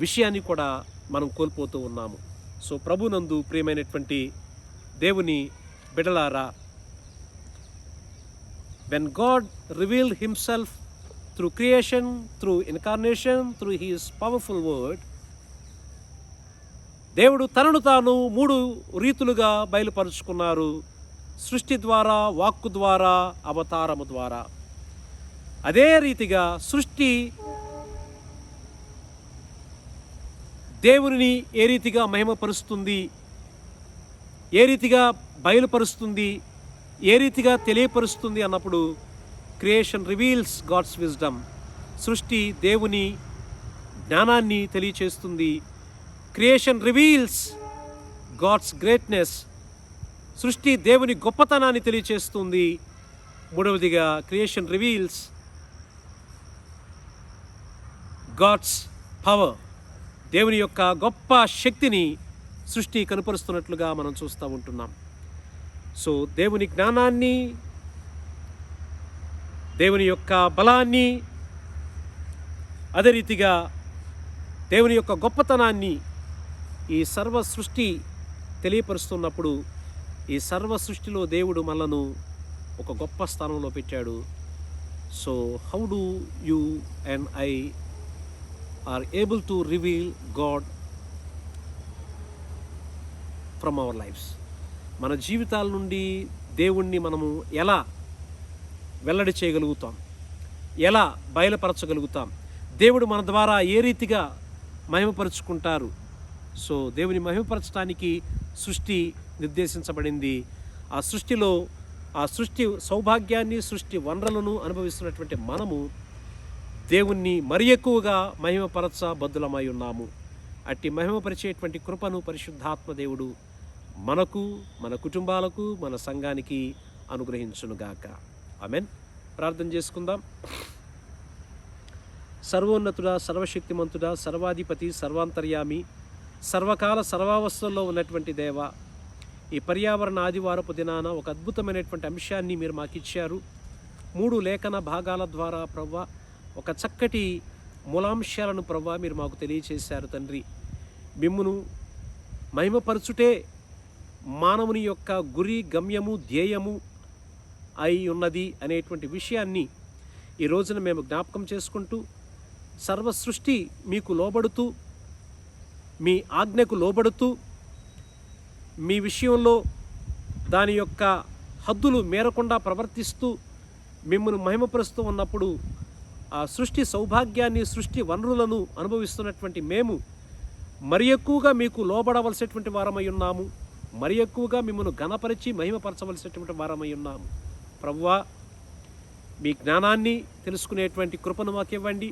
విషయాన్ని కూడా మనం కోల్పోతూ ఉన్నాము. సో ప్రభునందు ప్రియమైనటువంటి దేవుని బిడ్డలారా, when God revealed himself through creation, through incarnation, through his powerful word, దేవుడు తనను తాను 3 రీతులుగా బయలుపరుచుకున్నారు. సృష్టి ద్వారా, వాక్కు ద్వారా, అవతారము ద్వారా. అదే రీతిగా సృష్టి దేవునిని ఏ రీతిగా మహిమపరుస్తుంది, ఏ రీతిగా బయలుపరుస్తుంది, ఏ రీతిగా తెలియపరుస్తుంది అన్నప్పుడు, క్రియేషన్ రివీల్స్ గాడ్స్ విజ్డమ్. సృష్టి దేవుని జ్ఞానాన్ని తెలియచేస్తుంది. Creation reveals God's greatness. సృష్టి దేవుని గొప్పతనాన్ని తెలియచేస్తుంది. 3వదిగా, క్రియేషన్ రివీల్స్ గాడ్స్ పవర్. దేవుని యొక్క గొప్ప శక్తిని సృష్టి కనపరుస్తున్నట్లుగా మనం చూస్తూ ఉంటున్నాం. సో దేవుని జ్ఞానాన్ని, దేవుని యొక్క బలాన్ని, అదే రీతిగా దేవుని యొక్క గొప్పతనాన్ని ఈ సర్వ సృష్టి తెలియపరుస్తున్నప్పుడు ఈ సర్వ సృష్టిలో దేవుడు మనలను ఒక గొప్ప స్థానంలో పెట్టాడు. So how do you and I are able to reveal God from our lives? మన జీవితాల నుండి దేవుణ్ణి మనము ఎలా వెల్లడి చేయగలుగుతాం, ఎలా బయలుపరచగలుగుతాం, దేవుడు మన ద్వారా ఏ రీతిగా మహిమపరుచుకుంటారు? సో దేవుని మహిమపరచడానికి సృష్టి నిర్దేశించబడింది. ఆ సృష్టిలో ఆ సృష్టి సౌభాగ్యాన్ని, సృష్టి వనరులను అనుభవిస్తున్నటువంటి మనము దేవుణ్ణి మరి ఎక్కువగా మహిమపరచ బద్దులమై ఉన్నాము. అట్టి మహిమపరిచేటువంటి కృపను పరిశుద్ధాత్మ దేవుడు మనకు, మన కుటుంబాలకు, మన సంఘానికి అనుగ్రహించునుగాక. ఆమెన్. ప్రార్థన చేసుకుందాం. సర్వోన్నతుడా, సర్వశక్తిమంతుడా, సర్వాధిపతి, సర్వాంతర్యామి, సర్వకాల సర్వావస్థల్లో ఉన్నటువంటి దేవ, ఈ పర్యావరణ ఆదివారపు దినాన ఒక అద్భుతమైనటువంటి అంశాన్ని మీరు మాకు ఇచ్చారు. 3 లేఖన భాగాల ద్వారా ప్రవ్వా ఒక చక్కటి మూలాంశాలను ప్రవ్వా మీరు మాకు తెలియచేశారు తండ్రి. మిమ్మును మహిమపరచుటే మానవుని యొక్క గురి, గమ్యము, ధ్యేయము అయి ఉన్నది అనేటువంటి విషయాన్ని ఈ రోజున మేము జ్ఞాపకం చేసుకుంటూ, సర్వ సృష్టి మీకు లోబడుతూ, మీ ఆజ్ఞకు లోబడుతూ, మీ విషయంలో దాని యొక్క హద్దులు మేరకుండా ప్రవర్తిస్తూ మిమ్మల్ని మహిమపరుస్తూ ఉన్నప్పుడు ఆ సృష్టి సౌభాగ్యాన్ని, సృష్టి వనరులను అనుభవిస్తున్నటువంటి మేము మరి ఎక్కువగా మీకు లోబడవలసినటువంటి వారమై ఉన్నాము. మరి ఎక్కువగా మిమ్మల్ని ఘనపరిచి మహిమపరచవలసినటువంటి వారమై ఉన్నాము. ప్రభువా, మీ జ్ఞానాన్ని తెలుసుకునేటువంటి కృపను మాకివ్వండి.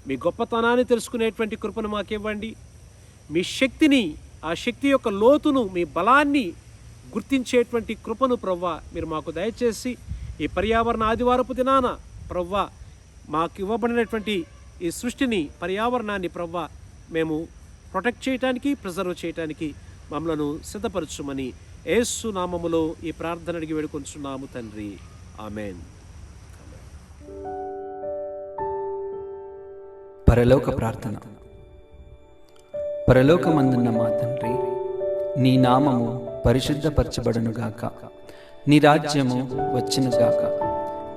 మీ గొప్పతనాన్ని తెలుసుకునేటువంటి కృపను మాకివ్వండి. మీ శక్తిని, ఆ శక్తి యొక్క లోతును, మీ బలాన్ని గుర్తించేటువంటి కృపను ప్రవ్వా మీరు మాకు దయచేసి ఈ పర్యావరణ ఆదివారపు దినాన ప్రవ్వా మాకు ఇవ్వబడినటువంటి ఈ సృష్టిని, పర్యావరణాన్ని ప్రవ్వా మేము ప్రొటెక్ట్ చేయడానికి, ప్రిజర్వ్ చేయడానికి మమ్మలను సిద్ధపరచుమని యేసు నామములో ఈ ప్రార్థన అడిగి వేడుకొంచున్నాము తండ్రి. ఆమెన్. పరలోక ప్రార్థన. పరలోకమందున్న మా తండ్రి, నీ నామము పరిశుద్ధపరచబడునుగాక. నీ రాజ్యము వచ్చునుగాక.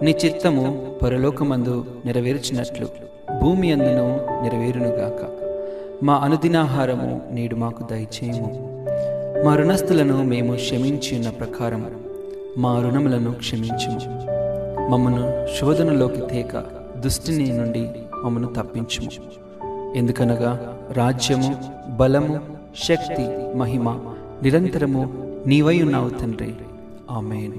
నీ చిత్తము పరలోకమందు నెరవేర్చినట్లు భూమి అందును నెరవేరునుగాక. మా అనుదినాహారము నేడు మాకు దయచేయము. మా రుణస్థులను మేము క్షమించి ఉన్న ప్రకారం మా రుణములను క్షమించుము. మమ్మను శోధనలోకి తేక దుష్టిని నుండి మమ్మను తప్పించుము. ఎందుకనగా రాజ్యము, బలము, శక్తి, మహిమ నిరంతరము నీవై ఉన్నావు తండ్రి. ఆమేన్.